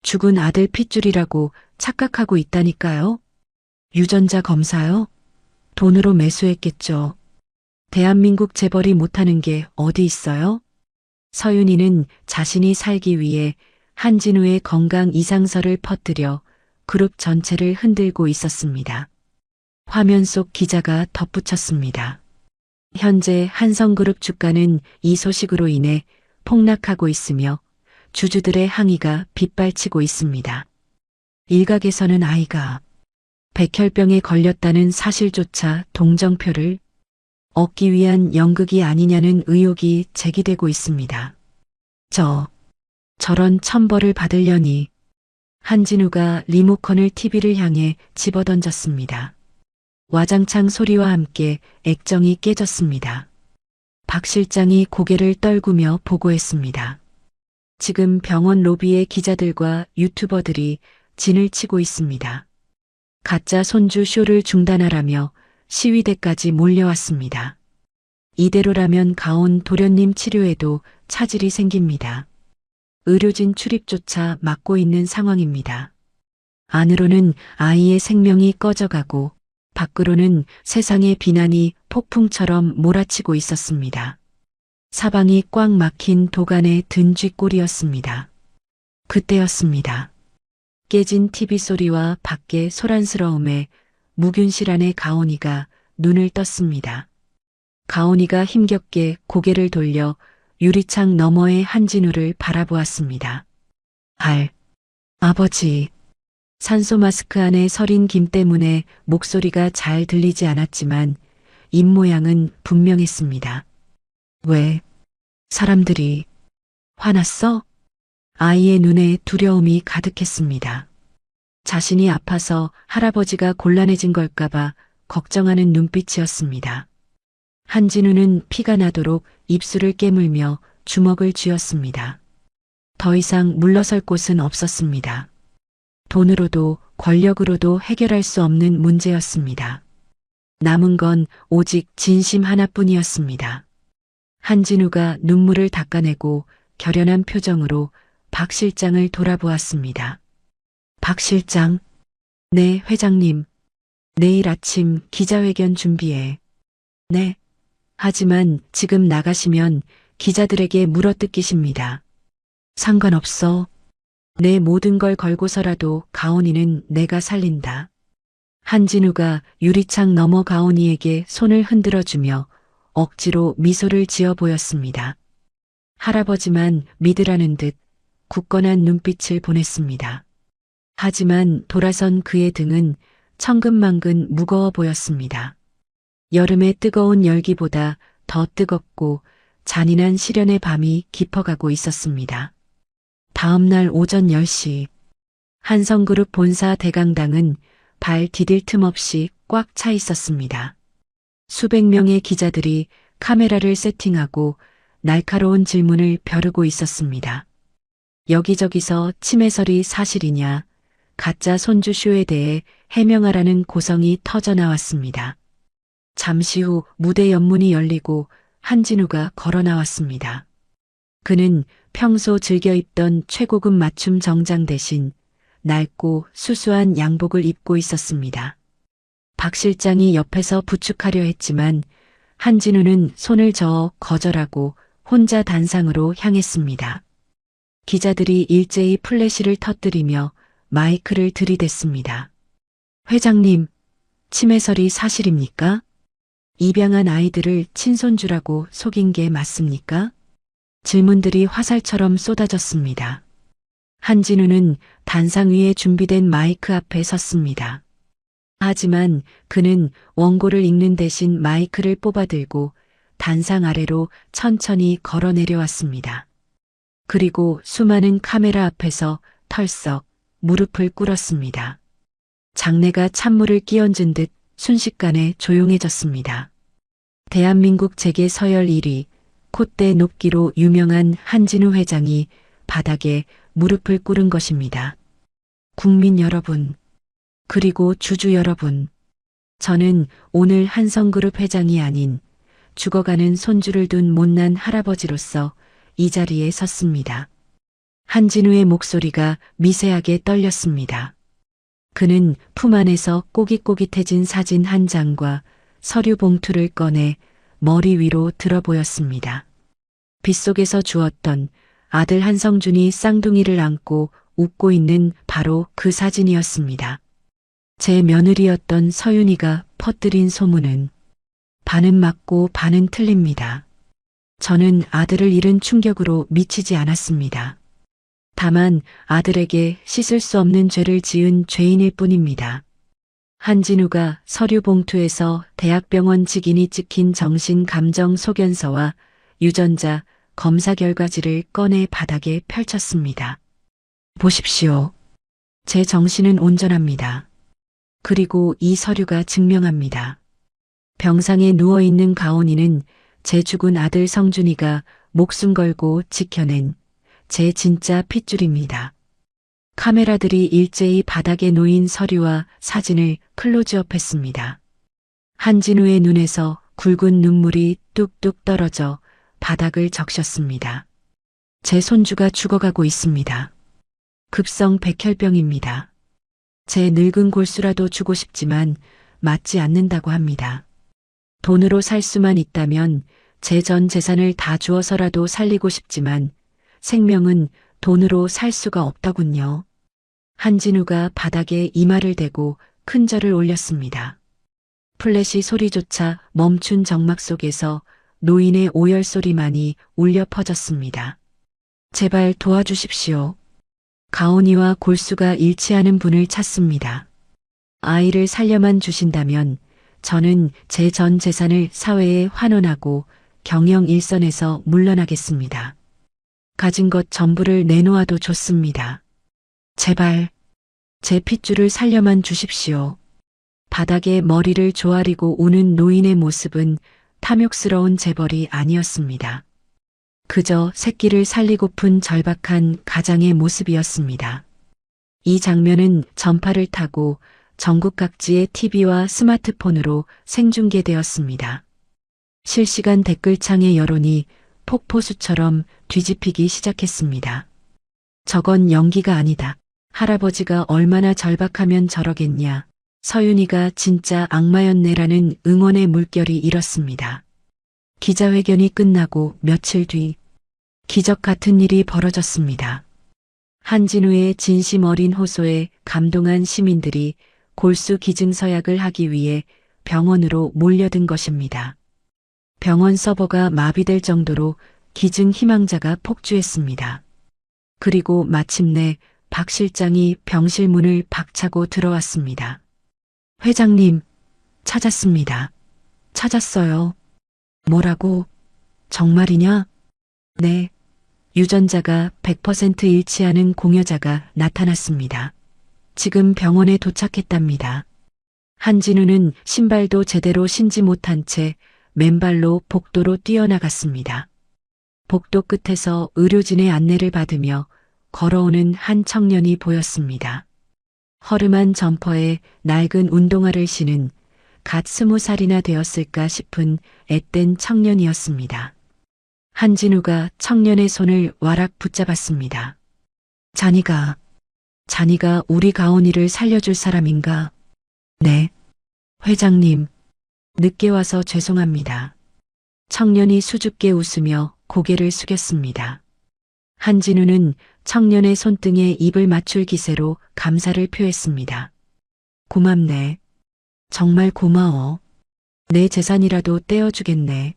죽은 아들 핏줄이라고 착각하고 있다니까요. 유전자 검사요? 돈으로 매수했겠죠. 대한민국 재벌이 못하는 게 어디 있어요? 서윤이는 자신이 살기 위해 한진우의 건강 이상설을 퍼뜨려 그룹 전체를 흔들고 있었습니다. 화면 속 기자가 덧붙였습니다. 현재 한성그룹 주가는 이 소식으로 인해 폭락하고 있으며 주주들의 항의가 빗발치고 있습니다. 일각에서는 아이가 백혈병에 걸렸다는 사실조차 동정표를 얻기 위한 연극이 아니냐는 의혹이 제기되고 있습니다. 저런 천벌을 받으려니. 한진우가 리모컨을 TV를 향해 집어던졌습니다. 와장창 소리와 함께 액정이 깨졌습니다. 박 실장이 고개를 떨구며 보고했습니다. 지금 병원 로비에 기자들과 유튜버들이 진을 치고 있습니다. 가짜 손주 쇼를 중단하라며 시위대까지 몰려왔습니다. 이대로라면 가온 도련님 치료에도 차질이 생깁니다. 의료진 출입조차 막고 있는 상황입니다. 안으로는 아이의 생명이 꺼져가고 밖으로는 세상의 비난이 폭풍처럼 몰아치고 있었습니다. 사방이 꽉 막힌 도간의 든쥐꼴이었습니다. 그때였습니다. 깨진 TV 소리와 밖의 소란스러움에 무균실한의 가온이가 눈을 떴습니다. 가온이가 힘겹게 고개를 돌려 유리창 너머의 한진우를 바라보았습니다. 아버지. 산소 마스크 안에 서린 김 때문에 목소리가 잘 들리지 않았지만 입모양은 분명했습니다. 왜? 사람들이 화났어? 아이의 눈에 두려움이 가득했습니다. 자신이 아파서 할아버지가 곤란해진 걸까봐 걱정하는 눈빛이었습니다. 한진우는 피가 나도록 입술을 깨물며 주먹을 쥐었습니다. 더 이상 물러설 곳은 없었습니다. 돈으로도 권력으로도 해결할 수 없는 문제였습니다. 남은 건 오직 진심 하나뿐이었습니다. 한진우가 눈물을 닦아내고 결연한 표정으로 박 실장을 돌아보았습니다. 박 실장, 네, 회장님. 내일 아침 기자회견 준비해. 네. 하지만 지금 나가시면 기자들에게 물어뜯기십니다. 상관없어. 내 모든 걸 걸고서라도 가온이는 내가 살린다. 한진우가 유리창 너머 가온이에게 손을 흔들어주며 억지로 미소를 지어 보였습니다. 할아버지만 믿으라는 듯 굳건한 눈빛을 보냈습니다. 하지만 돌아선 그의 등은 천근만근 무거워 보였습니다. 여름의 뜨거운 열기보다 더 뜨겁고 잔인한 시련의 밤이 깊어가고 있었습니다. 다음 날 오전 10시 한성그룹 본사 대강당은 발 디딜 틈 없이 꽉 차 있었습니다. 수백 명의 기자들이 카메라를 세팅하고 날카로운 질문을 벼르고 있었습니다. 여기저기서 치매설이 사실이냐, 가짜 손주 쇼에 대해 해명하라는 고성이 터져 나왔습니다. 잠시 후 무대 연문이 열리고 한진우가 걸어 나왔습니다. 그는 평소 즐겨 입던 최고급 맞춤 정장 대신 낡고 수수한 양복을 입고 있었습니다. 박 실장이 옆에서 부축하려 했지만 한진우는 손을 저어 거절하고 혼자 단상으로 향했습니다. 기자들이 일제히 플래시를 터뜨리며 마이크를 들이댔습니다. 회장님, 치매설이 사실입니까? 입양한 아이들을 친손주라고 속인 게 맞습니까? 질문들이 화살처럼 쏟아졌습니다. 한진우는 단상 위에 준비된 마이크 앞에 섰습니다. 하지만 그는 원고를 읽는 대신 마이크를 뽑아들고 단상 아래로 천천히 걸어 내려왔습니다. 그리고 수많은 카메라 앞에서 털썩 무릎을 꿇었습니다. 장내가 찬물을 끼얹은 듯 순식간에 조용해졌습니다. 대한민국 재계 서열 1위, 콧대 높기로 유명한 한진우 회장이 바닥에 무릎을 꿇은 것입니다. 국민 여러분, 그리고 주주 여러분, 저는 오늘 한성그룹 회장이 아닌 죽어가는 손주를 둔 못난 할아버지로서 이 자리에 섰습니다. 한진우의 목소리가 미세하게 떨렸습니다. 그는 품 안에서 꼬깃꼬깃해진 사진 한 장과 서류 봉투를 꺼내 머리 위로 들어 보였습니다. 빗속에서 주웠던 아들 한성준이 쌍둥이를 안고 웃고 있는 바로 그 사진이었습니다. 제 며느리였던 서윤이가 퍼뜨린 소문은 반은 맞고 반은 틀립니다. 저는 아들을 잃은 충격으로 미치지 않았습니다. 다만 아들에게 씻을 수 없는 죄를 지은 죄인일 뿐입니다. 한진우가 서류 봉투에서 대학병원 직인이 찍힌 정신감정 소견서와 유전자 검사 결과지를 꺼내 바닥에 펼쳤습니다. 보십시오. 제 정신은 온전합니다. 그리고 이 서류가 증명합니다. 병상에 누워있는 가온이는 제 죽은 아들 성준이가 목숨 걸고 지켜낸 제 진짜 핏줄입니다. 카메라들이 일제히 바닥에 놓인 서류와 사진을 클로즈업했습니다. 한진우의 눈에서 굵은 눈물이 뚝뚝 떨어져 바닥을 적셨습니다. 제 손주가 죽어가고 있습니다. 급성 백혈병입니다. 제 늙은 골수라도 주고 싶지만 맞지 않는다고 합니다. 돈으로 살 수만 있다면 제 전 재산을 다 주어서라도 살리고 싶지만 생명은 돈으로 살 수가 없더군요. 한진우가 바닥에 이마를 대고 큰 절을 올렸습니다. 플래시 소리조차 멈춘 정막 속에서 노인의 오열 소리만이 울려 퍼졌습니다. 제발 도와주십시오. 가온이와 골수가 일치하는 분을 찾습니다. 아이를 살려만 주신다면 저는 제 전 재산을 사회에 환원하고 경영 일선에서 물러나겠습니다. 가진 것 전부를 내놓아도 좋습니다. 제발 제 핏줄을 살려만 주십시오. 바닥에 머리를 조아리고 우는 노인의 모습은 탐욕스러운 재벌이 아니었습니다. 그저 새끼를 살리고픈 절박한 가장의 모습이었습니다. 이 장면은 전파를 타고 전국 각지의 TV와 스마트폰으로 생중계되었습니다. 실시간 댓글창의 여론이 폭포수처럼 뒤집히기 시작했습니다. 저건 연기가 아니다. 할아버지가 얼마나 절박하면 저러겠냐. 서윤이가 진짜 악마였네라는 응원의 물결이 일었습니다. 기자회견이 끝나고 며칠 뒤 기적 같은 일이 벌어졌습니다. 한진우의 진심 어린 호소에 감동한 시민들이 골수 기증서약을 하기 위해 병원으로 몰려든 것입니다. 병원 서버가 마비될 정도로 기증 희망자가 폭주했습니다. 그리고 마침내 박 실장이 병실 문을 박차고 들어왔습니다. 회장님, 찾았습니다. 찾았어요. 뭐라고? 정말이냐? 네. 유전자가 100% 일치하는 공여자가 나타났습니다. 지금 병원에 도착했답니다. 한진우는 신발도 제대로 신지 못한 채 맨발로 복도로 뛰어나갔습니다. 복도 끝에서 의료진의 안내를 받으며 걸어오는 한 청년이 보였습니다. 허름한 점퍼에 낡은 운동화를 신은 갓 20살이나 되었을까 싶은 앳된 청년이었습니다. 한진우가 청년의 손을 와락 붙잡았습니다. 자니가 우리 가온이를 살려줄 사람인가? 네. 회장님, 늦게 와서 죄송합니다. 청년이 수줍게 웃으며 고개를 숙였습니다. 한진우는 청년의 손등에 입을 맞출 기세로 감사를 표했습니다. 고맙네. 정말 고마워. 내 재산이라도 떼어주겠네.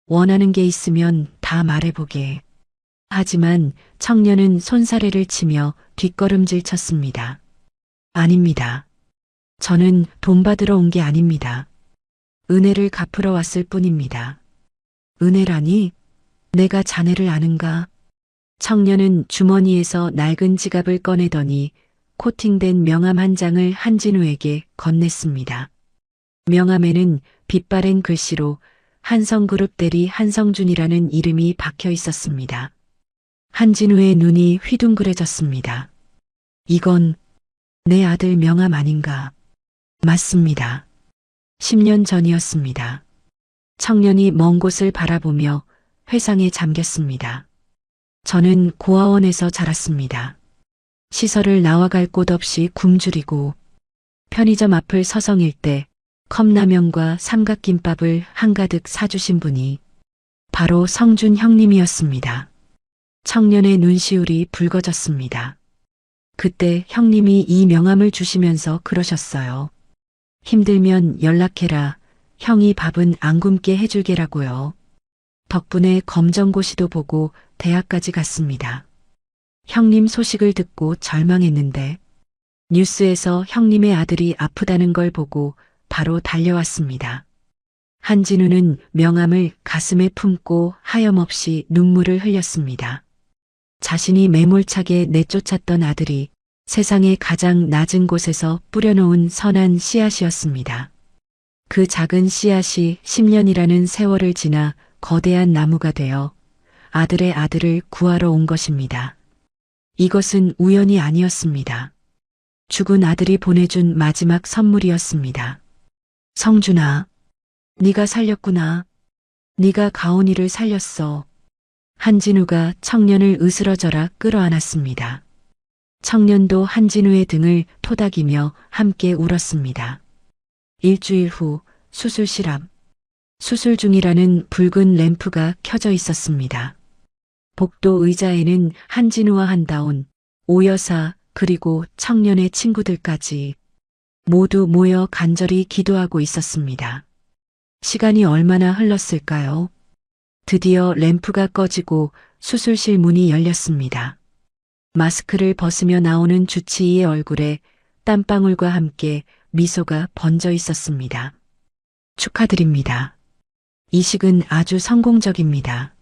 원하는 게 있으면 다 말해보게. 하지만 청년은 손사래를 치며 뒷걸음질 쳤습니다. 아닙니다. 저는 돈 받으러 온 게 아닙니다. 은혜를 갚으러 왔을 뿐입니다. 은혜라니? 내가 자네를 아는가? 청년은 주머니에서 낡은 지갑을 꺼내더니 코팅된 명함 한 장을 한진우에게 건넸습니다. 명함에는 빛바랜 글씨로 한성그룹 대리 한성준이라는 이름이 박혀 있었습니다. 한진우의 눈이 휘둥그레졌습니다. 이건 내 아들 명함 아닌가? 맞습니다. 10년 전이었습니다. 청년이 먼 곳을 바라보며 회상에 잠겼습니다. 저는 고아원에서 자랐습니다. 시설을 나와갈 곳 없이 굶주리고 편의점 앞을 서성일 때 컵라면과 삼각김밥을 한가득 사주신 분이 바로 성준 형님이었습니다. 청년의 눈시울이 붉어졌습니다. 그때 형님이 이 명함을 주시면서 그러셨어요. 힘들면 연락해라. 형이 밥은 안 굶게 해줄게라고요. 덕분에 검정고시도 보고 대학까지 갔습니다. 형님 소식을 듣고 절망했는데 뉴스에서 형님의 아들이 아프다는 걸 보고 바로 달려왔습니다. 한진우는 명함을 가슴에 품고 하염없이 눈물을 흘렸습니다. 자신이 매몰차게 내쫓았던 아들이 세상의 가장 낮은 곳에서 뿌려놓은 선한 씨앗이었습니다. 그 작은 씨앗이 10년이라는 세월을 지나 거대한 나무가 되어 아들의 아들을 구하러 온 것입니다. 이것은 우연이 아니었습니다. 죽은 아들이 보내준 마지막 선물이었습니다. 성준아, 네가 살렸구나. 네가 가온이를 살렸어. 한진우가 청년을 으스러져라 끌어안았습니다. 청년도 한진우의 등을 토닥이며 함께 울었습니다. 일주일 후 수술실 앞. 수술 중이라는 붉은 램프가 켜져 있었습니다. 복도 의자에는 한진우와 한다온, 오여사 그리고 청년의 친구들까지 모두 모여 간절히 기도하고 있었습니다. 시간이 얼마나 흘렀을까요? 드디어 램프가 꺼지고 수술실 문이 열렸습니다. 마스크를 벗으며 나오는 주치의의 얼굴에 땀방울과 함께 미소가 번져 있었습니다. 축하드립니다. 이식은 아주 성공적입니다.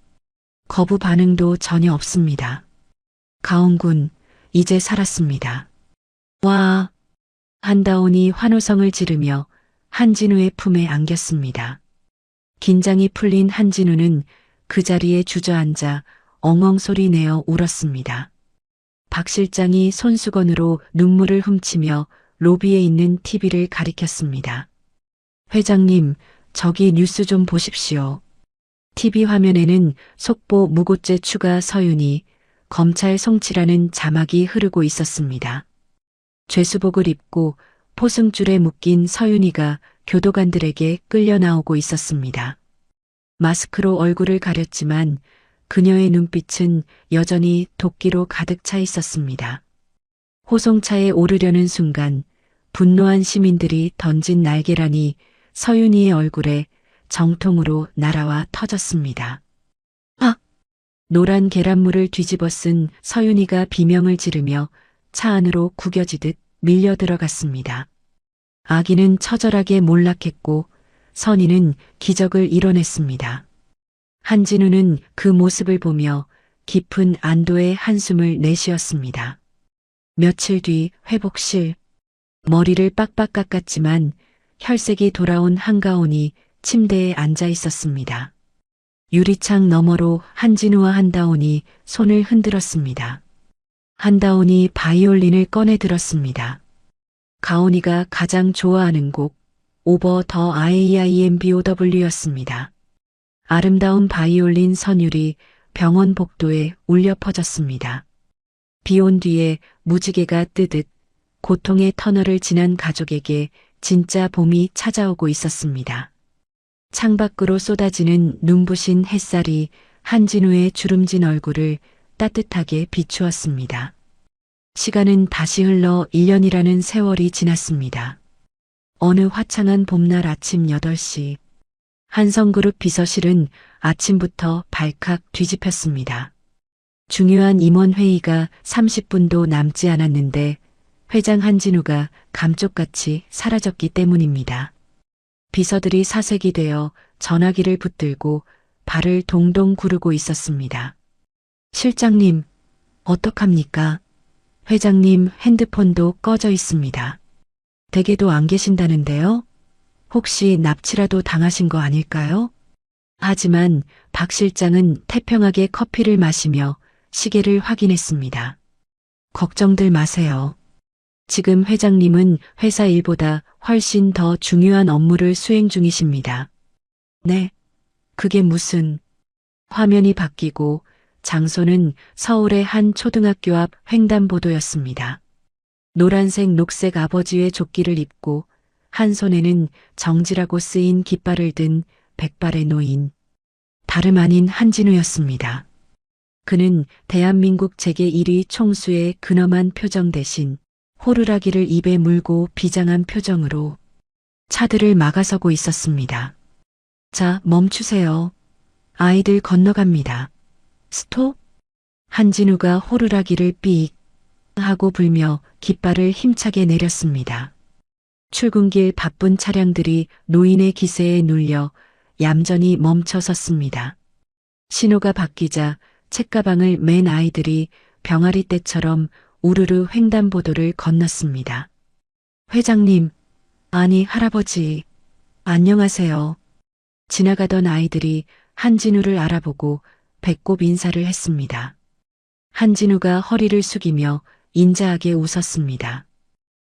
거부 반응도 전혀 없습니다. 가온군, 이제 살았습니다. 와! 한다온이 환호성을 지르며 한진우의 품에 안겼습니다. 긴장이 풀린 한진우는 그 자리에 주저앉아 엉엉 소리 내어 울었습니다. 박 실장이 손수건으로 눈물을 훔치며 로비에 있는 TV를 가리켰습니다. 회장님, 저기 뉴스 좀 보십시오. TV 화면에는 속보 무고죄 추가 서윤이 검찰 송치라는 자막이 흐르고 있었습니다. 죄수복을 입고 포승줄에 묶인 서윤이가 교도관들에게 끌려 나오고 있었습니다. 마스크로 얼굴을 가렸지만 그녀의 눈빛은 여전히 도끼로 가득 차 있었습니다. 호송차에 오르려는 순간 분노한 시민들이 던진 날개란이 서윤이의 얼굴에 정통으로 날아와 터졌습니다. 아! 노란 계란물을 뒤집어 쓴 서윤이가 비명을 지르며 차 안으로 구겨지듯 밀려 들어갔습니다. 아기는 처절하게 몰락했고 선희는 기적을 이뤄냈습니다. 한진우는 그 모습을 보며 깊은 안도의 한숨을 내쉬었습니다. 며칠 뒤 회복실. 머리를 빡빡 깎았지만 혈색이 돌아온 한가온이 침대에 앉아 있었습니다. 유리창 너머로 한진우와 한다온이 손을 흔들었습니다. 한다온이 바이올린을 꺼내 들었습니다. 가온이가 가장 좋아하는 곡 오버 더 AIMBOW였습니다. 아름다운 바이올린 선율이 병원 복도에 울려 퍼졌습니다. 비온 뒤에 무지개가 뜨듯 고통의 터널을 지난 가족에게 진짜 봄이 찾아오고 있었습니다. 창밖으로 쏟아지는 눈부신 햇살이 한진우의 주름진 얼굴을 따뜻하게 비추었습니다. 시간은 다시 흘러 1년이라는 세월이 지났습니다. 어느 화창한 봄날 아침 8시 한성그룹 비서실은 아침부터 발칵 뒤집혔습니다. 중요한 임원회의가 30분도 남지 않았는데 회장 한진우가 감쪽같이 사라졌기 때문입니다. 비서들이 사색이 되어 전화기를 붙들고 발을 동동 구르고 있었습니다. 실장님, 어떡합니까? 회장님 핸드폰도 꺼져 있습니다. 댁에도 안 계신다는데요? 혹시 납치라도 당하신 거 아닐까요? 하지만 박 실장은 태평하게 커피를 마시며 시계를 확인했습니다. 걱정들 마세요. 지금 회장님은 회사 일보다 훨씬 더 중요한 업무를 수행 중이십니다. 네, 그게 무슨... 화면이 바뀌고 장소는 서울의 한 초등학교 앞 횡단보도였습니다. 노란색 녹색 아버지의 조끼를 입고 한 손에는 정지라고 쓰인 깃발을 든 백발의 노인. 다름 아닌 한진우였습니다. 그는 대한민국 제1위 총수의 근엄한 표정 대신 호루라기를 입에 물고 비장한 표정으로 차들을 막아서고 있었습니다. 자, 멈추세요. 아이들 건너갑니다. 스톱? 한진우가 호루라기를 삑 하고 불며 깃발을 힘차게 내렸습니다. 출근길 바쁜 차량들이 노인의 기세에 눌려 얌전히 멈춰 섰습니다. 신호가 바뀌자 책가방을 맨 아이들이 병아리 떼처럼 우르르 횡단보도를 건넜습니다. 회장님, 아니 할아버지, 안녕하세요. 지나가던 아이들이 한진우를 알아보고 배꼽 인사를 했습니다. 한진우가 허리를 숙이며 인자하게 웃었습니다.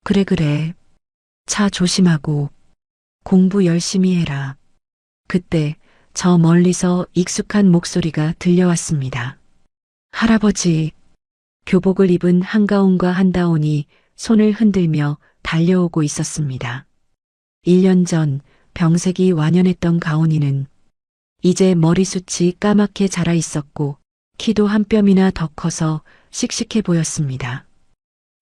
그래, 그래. 차 조심하고 공부 열심히 해라. 그때 저 멀리서 익숙한 목소리가 들려왔습니다. 할아버지. 교복을 입은 한가온과 한다온이 손을 흔들며 달려오고 있었습니다. 1년 전 병색이 완연했던 가온이는 이제 머리숱이 까맣게 자라 있었고 키도 한 뼘이나 더 커서 씩씩해 보였습니다.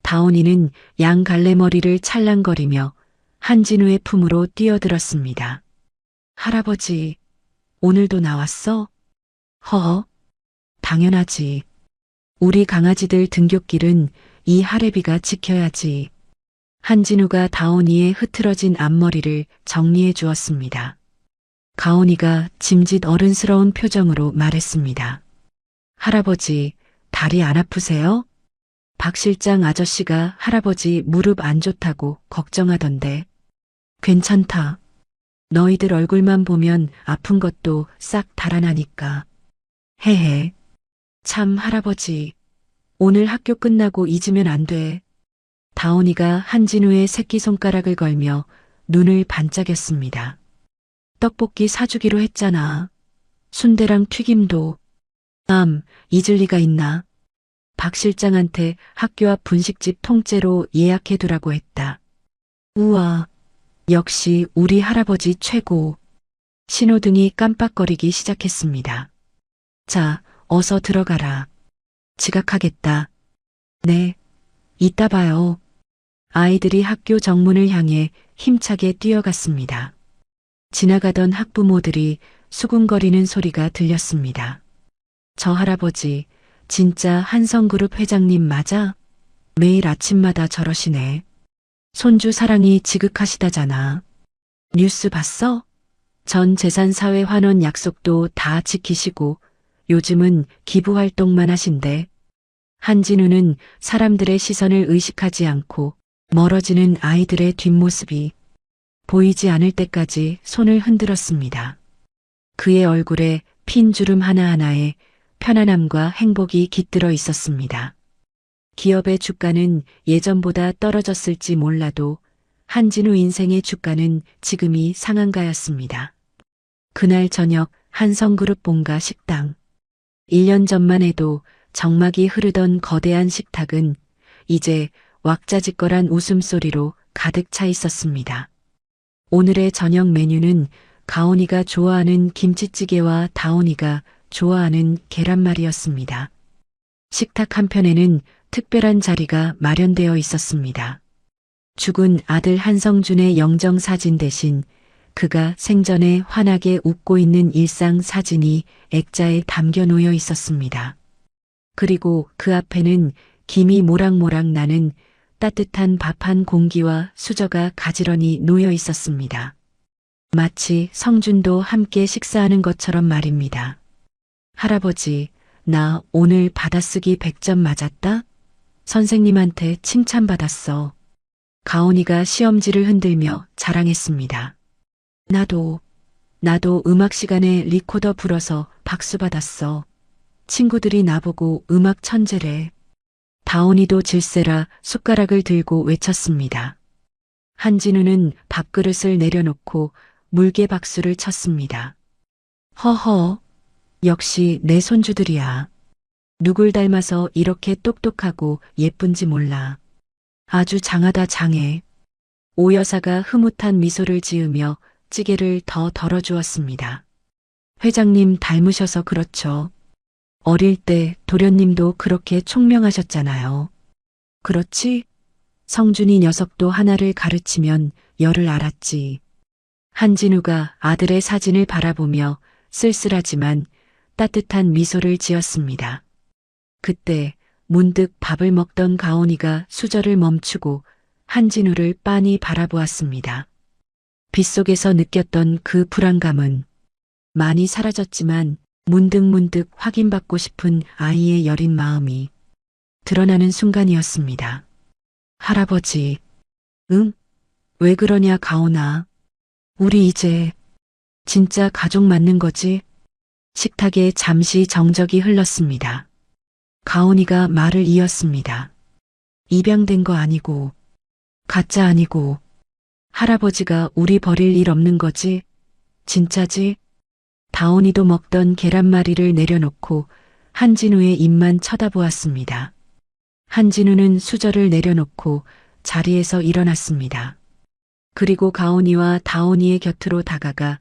다온이는 양갈래머리를 찰랑거리며 한진우의 품으로 뛰어들었습니다. 할아버지, 오늘도 나왔어? 허허, 당연하지. 우리 강아지들 등굣길은 이 하레비가 지켜야지. 한진우가 다온이의 흐트러진 앞머리를 정리해 주었습니다. 가온이가 짐짓 어른스러운 표정으로 말했습니다. 할아버지, 다리 안 아프세요? 박 실장 아저씨가 할아버지 무릎 안 좋다고 걱정하던데. 괜찮다. 너희들 얼굴만 보면 아픈 것도 싹 달아나니까. 헤헤. 참 할아버지, 오늘 학교 끝나고 잊으면 안 돼. 다온이가 한진우의 새끼손가락을 걸며 눈을 반짝였습니다. 떡볶이 사주기로 했잖아. 순대랑 튀김도. 잊을 리가 있나. 박 실장한테 학교 앞 분식집 통째로 예약해두라고 했다. 우와, 역시 우리 할아버지 최고. 신호등이 깜빡거리기 시작했습니다. 자, 어서 들어가라. 지각하겠다. 네, 이따 봐요. 아이들이 학교 정문을 향해 힘차게 뛰어갔습니다. 지나가던 학부모들이 수군거리는 소리가 들렸습니다. 저 할아버지, 진짜 한성그룹 회장님 맞아? 매일 아침마다 저러시네. 손주 사랑이 지극하시다잖아. 뉴스 봤어? 전 재산사회 환원 약속도 다 지키시고 요즘은 기부활동만 하신대. 한진우는 사람들의 시선을 의식하지 않고 멀어지는 아이들의 뒷모습이 보이지 않을 때까지 손을 흔들었습니다. 그의 얼굴에 핀 주름 하나하나에 편안함과 행복이 깃들어 있었습니다. 기업의 주가는 예전보다 떨어졌을지 몰라도 한진우 인생의 주가는 지금이 상한가였습니다. 그날 저녁 한성그룹 본가 식당. 1년 전만 해도 정막이 흐르던 거대한 식탁은 이제 왁자지껄한 웃음소리로 가득 차 있었습니다. 오늘의 저녁 메뉴는 가온이가 좋아하는 김치찌개와 다온이가 좋아하는 계란말이였습니다. 식탁 한편에는 특별한 자리가 마련되어 있었습니다. 죽은 아들 한성준의 영정사진 대신 그가 생전에 환하게 웃고 있는 일상 사진이 액자에 담겨 놓여 있었습니다. 그리고 그 앞에는 김이 모락모락 나는 따뜻한 밥 한 공기와 수저가 가지런히 놓여 있었습니다. 마치 성준도 함께 식사하는 것처럼 말입니다. 할아버지, 나 오늘 받아쓰기 100점 맞았다? 선생님한테 칭찬받았어. 가온이가 시험지를 흔들며 자랑했습니다. 나도 음악 시간에 리코더 불어서 박수 받았어. 친구들이 나보고 음악 천재래. 다온이도 질세라 숟가락을 들고 외쳤습니다. 한진우는 밥그릇을 내려놓고 물개 박수를 쳤습니다. 허허, 역시 내 손주들이야. 누굴 닮아서 이렇게 똑똑하고 예쁜지 몰라. 아주 장하다 장해. 오 여사가 흐뭇한 미소를 지으며 찌개를 더 덜어주었습니다. 회장님 닮으셔서 그렇죠. 어릴 때 도련님도 그렇게 총명하셨잖아요. 그렇지? 성준이 녀석도 하나를 가르치면 열을 알았지. 한진우가 아들의 사진을 바라보며 쓸쓸하지만 따뜻한 미소를 지었습니다. 그때 문득 밥을 먹던 가온이가 수저를 멈추고 한진우를 빤히 바라보았습니다. 빗속에서 느꼈던 그 불안감은 많이 사라졌지만 문득문득 확인받고 싶은 아이의 여린 마음이 드러나는 순간이었습니다. 할아버지, 응? 왜 그러냐 가온아. 우리 이제 진짜 가족 맞는 거지? 식탁에 잠시 정적이 흘렀습니다. 가온이가 말을 이었습니다. 입양된 거 아니고, 가짜 아니고, 할아버지가 우리 버릴 일 없는 거지? 진짜지? 다온이도 먹던 계란말이를 내려놓고 한진우의 입만 쳐다보았습니다. 한진우는 수저를 내려놓고 자리에서 일어났습니다. 그리고 가온이와 다온이의 곁으로 다가가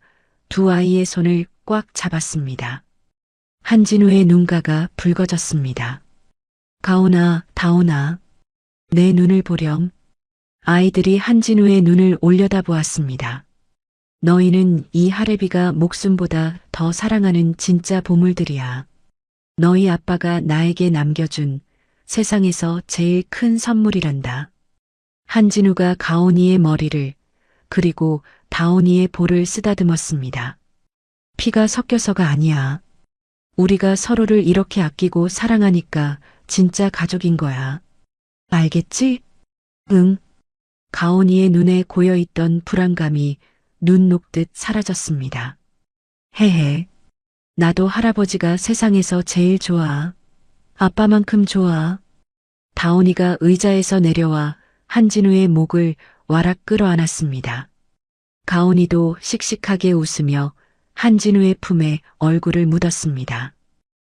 두 아이의 손을 꽉 잡았습니다. 한진우의 눈가가 붉어졌습니다. 가온아, 다온아, 내 눈을 보렴. 아이들이 한진우의 눈을 올려다보았습니다. 너희는 이 할애비가 목숨보다 더 사랑하는 진짜 보물들이야. 너희 아빠가 나에게 남겨준 세상에서 제일 큰 선물이란다. 한진우가 가온이의 머리를 그리고 다온이의 볼을 쓰다듬었습니다. 피가 섞여서가 아니야. 우리가 서로를 이렇게 아끼고 사랑하니까 진짜 가족인 거야. 알겠지? 응. 가온이의 눈에 고여있던 불안감이 눈 녹듯 사라졌습니다. 헤헤. 나도 할아버지가 세상에서 제일 좋아. 아빠만큼 좋아. 다온이가 의자에서 내려와 한진우의 목을 와락 끌어안았습니다. 가온이도 씩씩하게 웃으며 한진우의 품에 얼굴을 묻었습니다.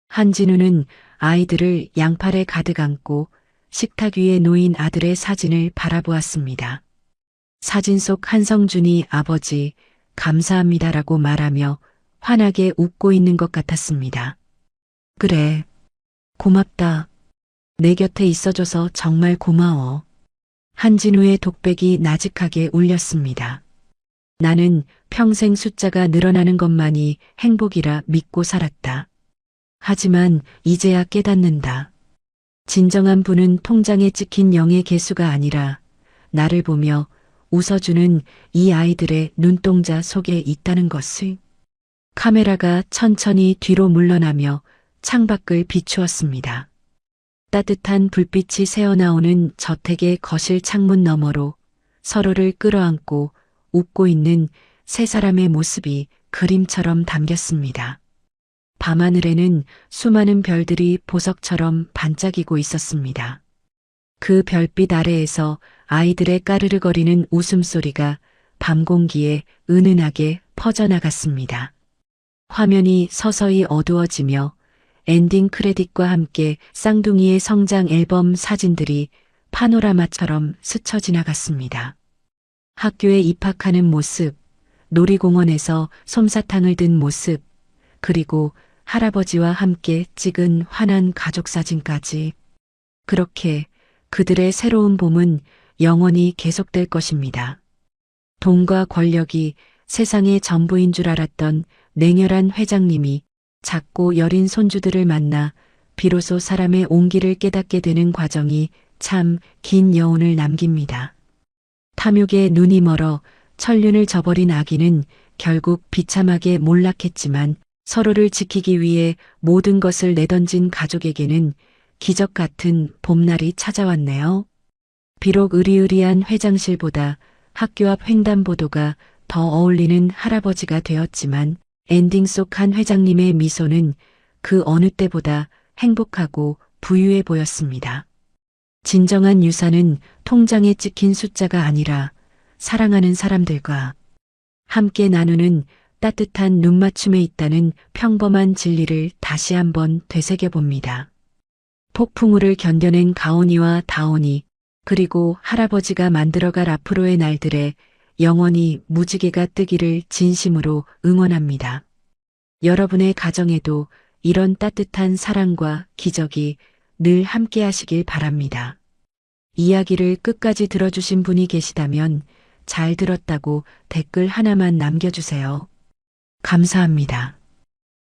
한진우는 아이들을 양팔에 가득 안고 식탁 위에 놓인 아들의 사진을 바라보았습니다. 사진 속 한성준이 아버지, 감사합니다라고 말하며 환하게 웃고 있는 것 같았습니다. 그래, 고맙다. 내 곁에 있어줘서 정말 고마워. 한진우의 독백이 나직하게 울렸습니다. 나는 평생 숫자가 늘어나는 것만이 행복이라 믿고 살았다. 하지만 이제야 깨닫는다. 진정한 부는 통장에 찍힌 0의 개수가 아니라 나를 보며 웃어주는 이 아이들의 눈동자 속에 있다는 것을. 카메라가 천천히 뒤로 물러나며 창밖을 비추었습니다. 따뜻한 불빛이 새어나오는 저택의 거실 창문 너머로 서로를 끌어안고 웃고 있는 세 사람의 모습이 그림처럼 담겼습니다. 밤하늘에는 수많은 별들이 보석처럼 반짝이고 있었습니다. 그 별빛 아래에서 아이들의 까르르거리는 웃음소리가 밤 공기에 은은하게 퍼져나갔습니다. 화면이 서서히 어두워지며 엔딩 크레딧과 함께 쌍둥이의 성장 앨범 사진들이 파노라마처럼 스쳐 지나갔습니다. 학교에 입학하는 모습, 놀이공원에서 솜사탕을 든 모습, 그리고 할아버지와 함께 찍은 환한 가족 사진까지. 그렇게 그들의 새로운 봄은 영원히 계속될 것입니다. 돈과 권력이 세상의 전부인 줄 알았던 냉혈한 회장님이 작고 여린 손주들을 만나 비로소 사람의 온기를 깨닫게 되는 과정이 참 긴 여운을 남깁니다. 탐욕에 눈이 멀어 천륜을 저버린 아기는 결국 비참하게 몰락했지만 서로를 지키기 위해 모든 것을 내던진 가족에게는 기적 같은 봄날이 찾아왔네요. 비록 으리으리한 회장실보다 학교 앞 횡단보도가 더 어울리는 할아버지가 되었지만 엔딩 속 한 회장님의 미소는 그 어느 때보다 행복하고 부유해 보였습니다. 진정한 유산은 통장에 찍힌 숫자가 아니라 사랑하는 사람들과 함께 나누는 따뜻한 눈맞춤에 있다는 평범한 진리를 다시 한번 되새겨봅니다. 폭풍우를 견뎌낸 가온이와 다온이 그리고 할아버지가 만들어갈 앞으로의 날들에 영원히 무지개가 뜨기를 진심으로 응원합니다. 여러분의 가정에도 이런 따뜻한 사랑과 기적이 늘 함께 하시길 바랍니다. 이야기를 끝까지 들어주신 분이 계시다면 잘 들었다고 댓글 하나만 남겨주세요. 감사합니다.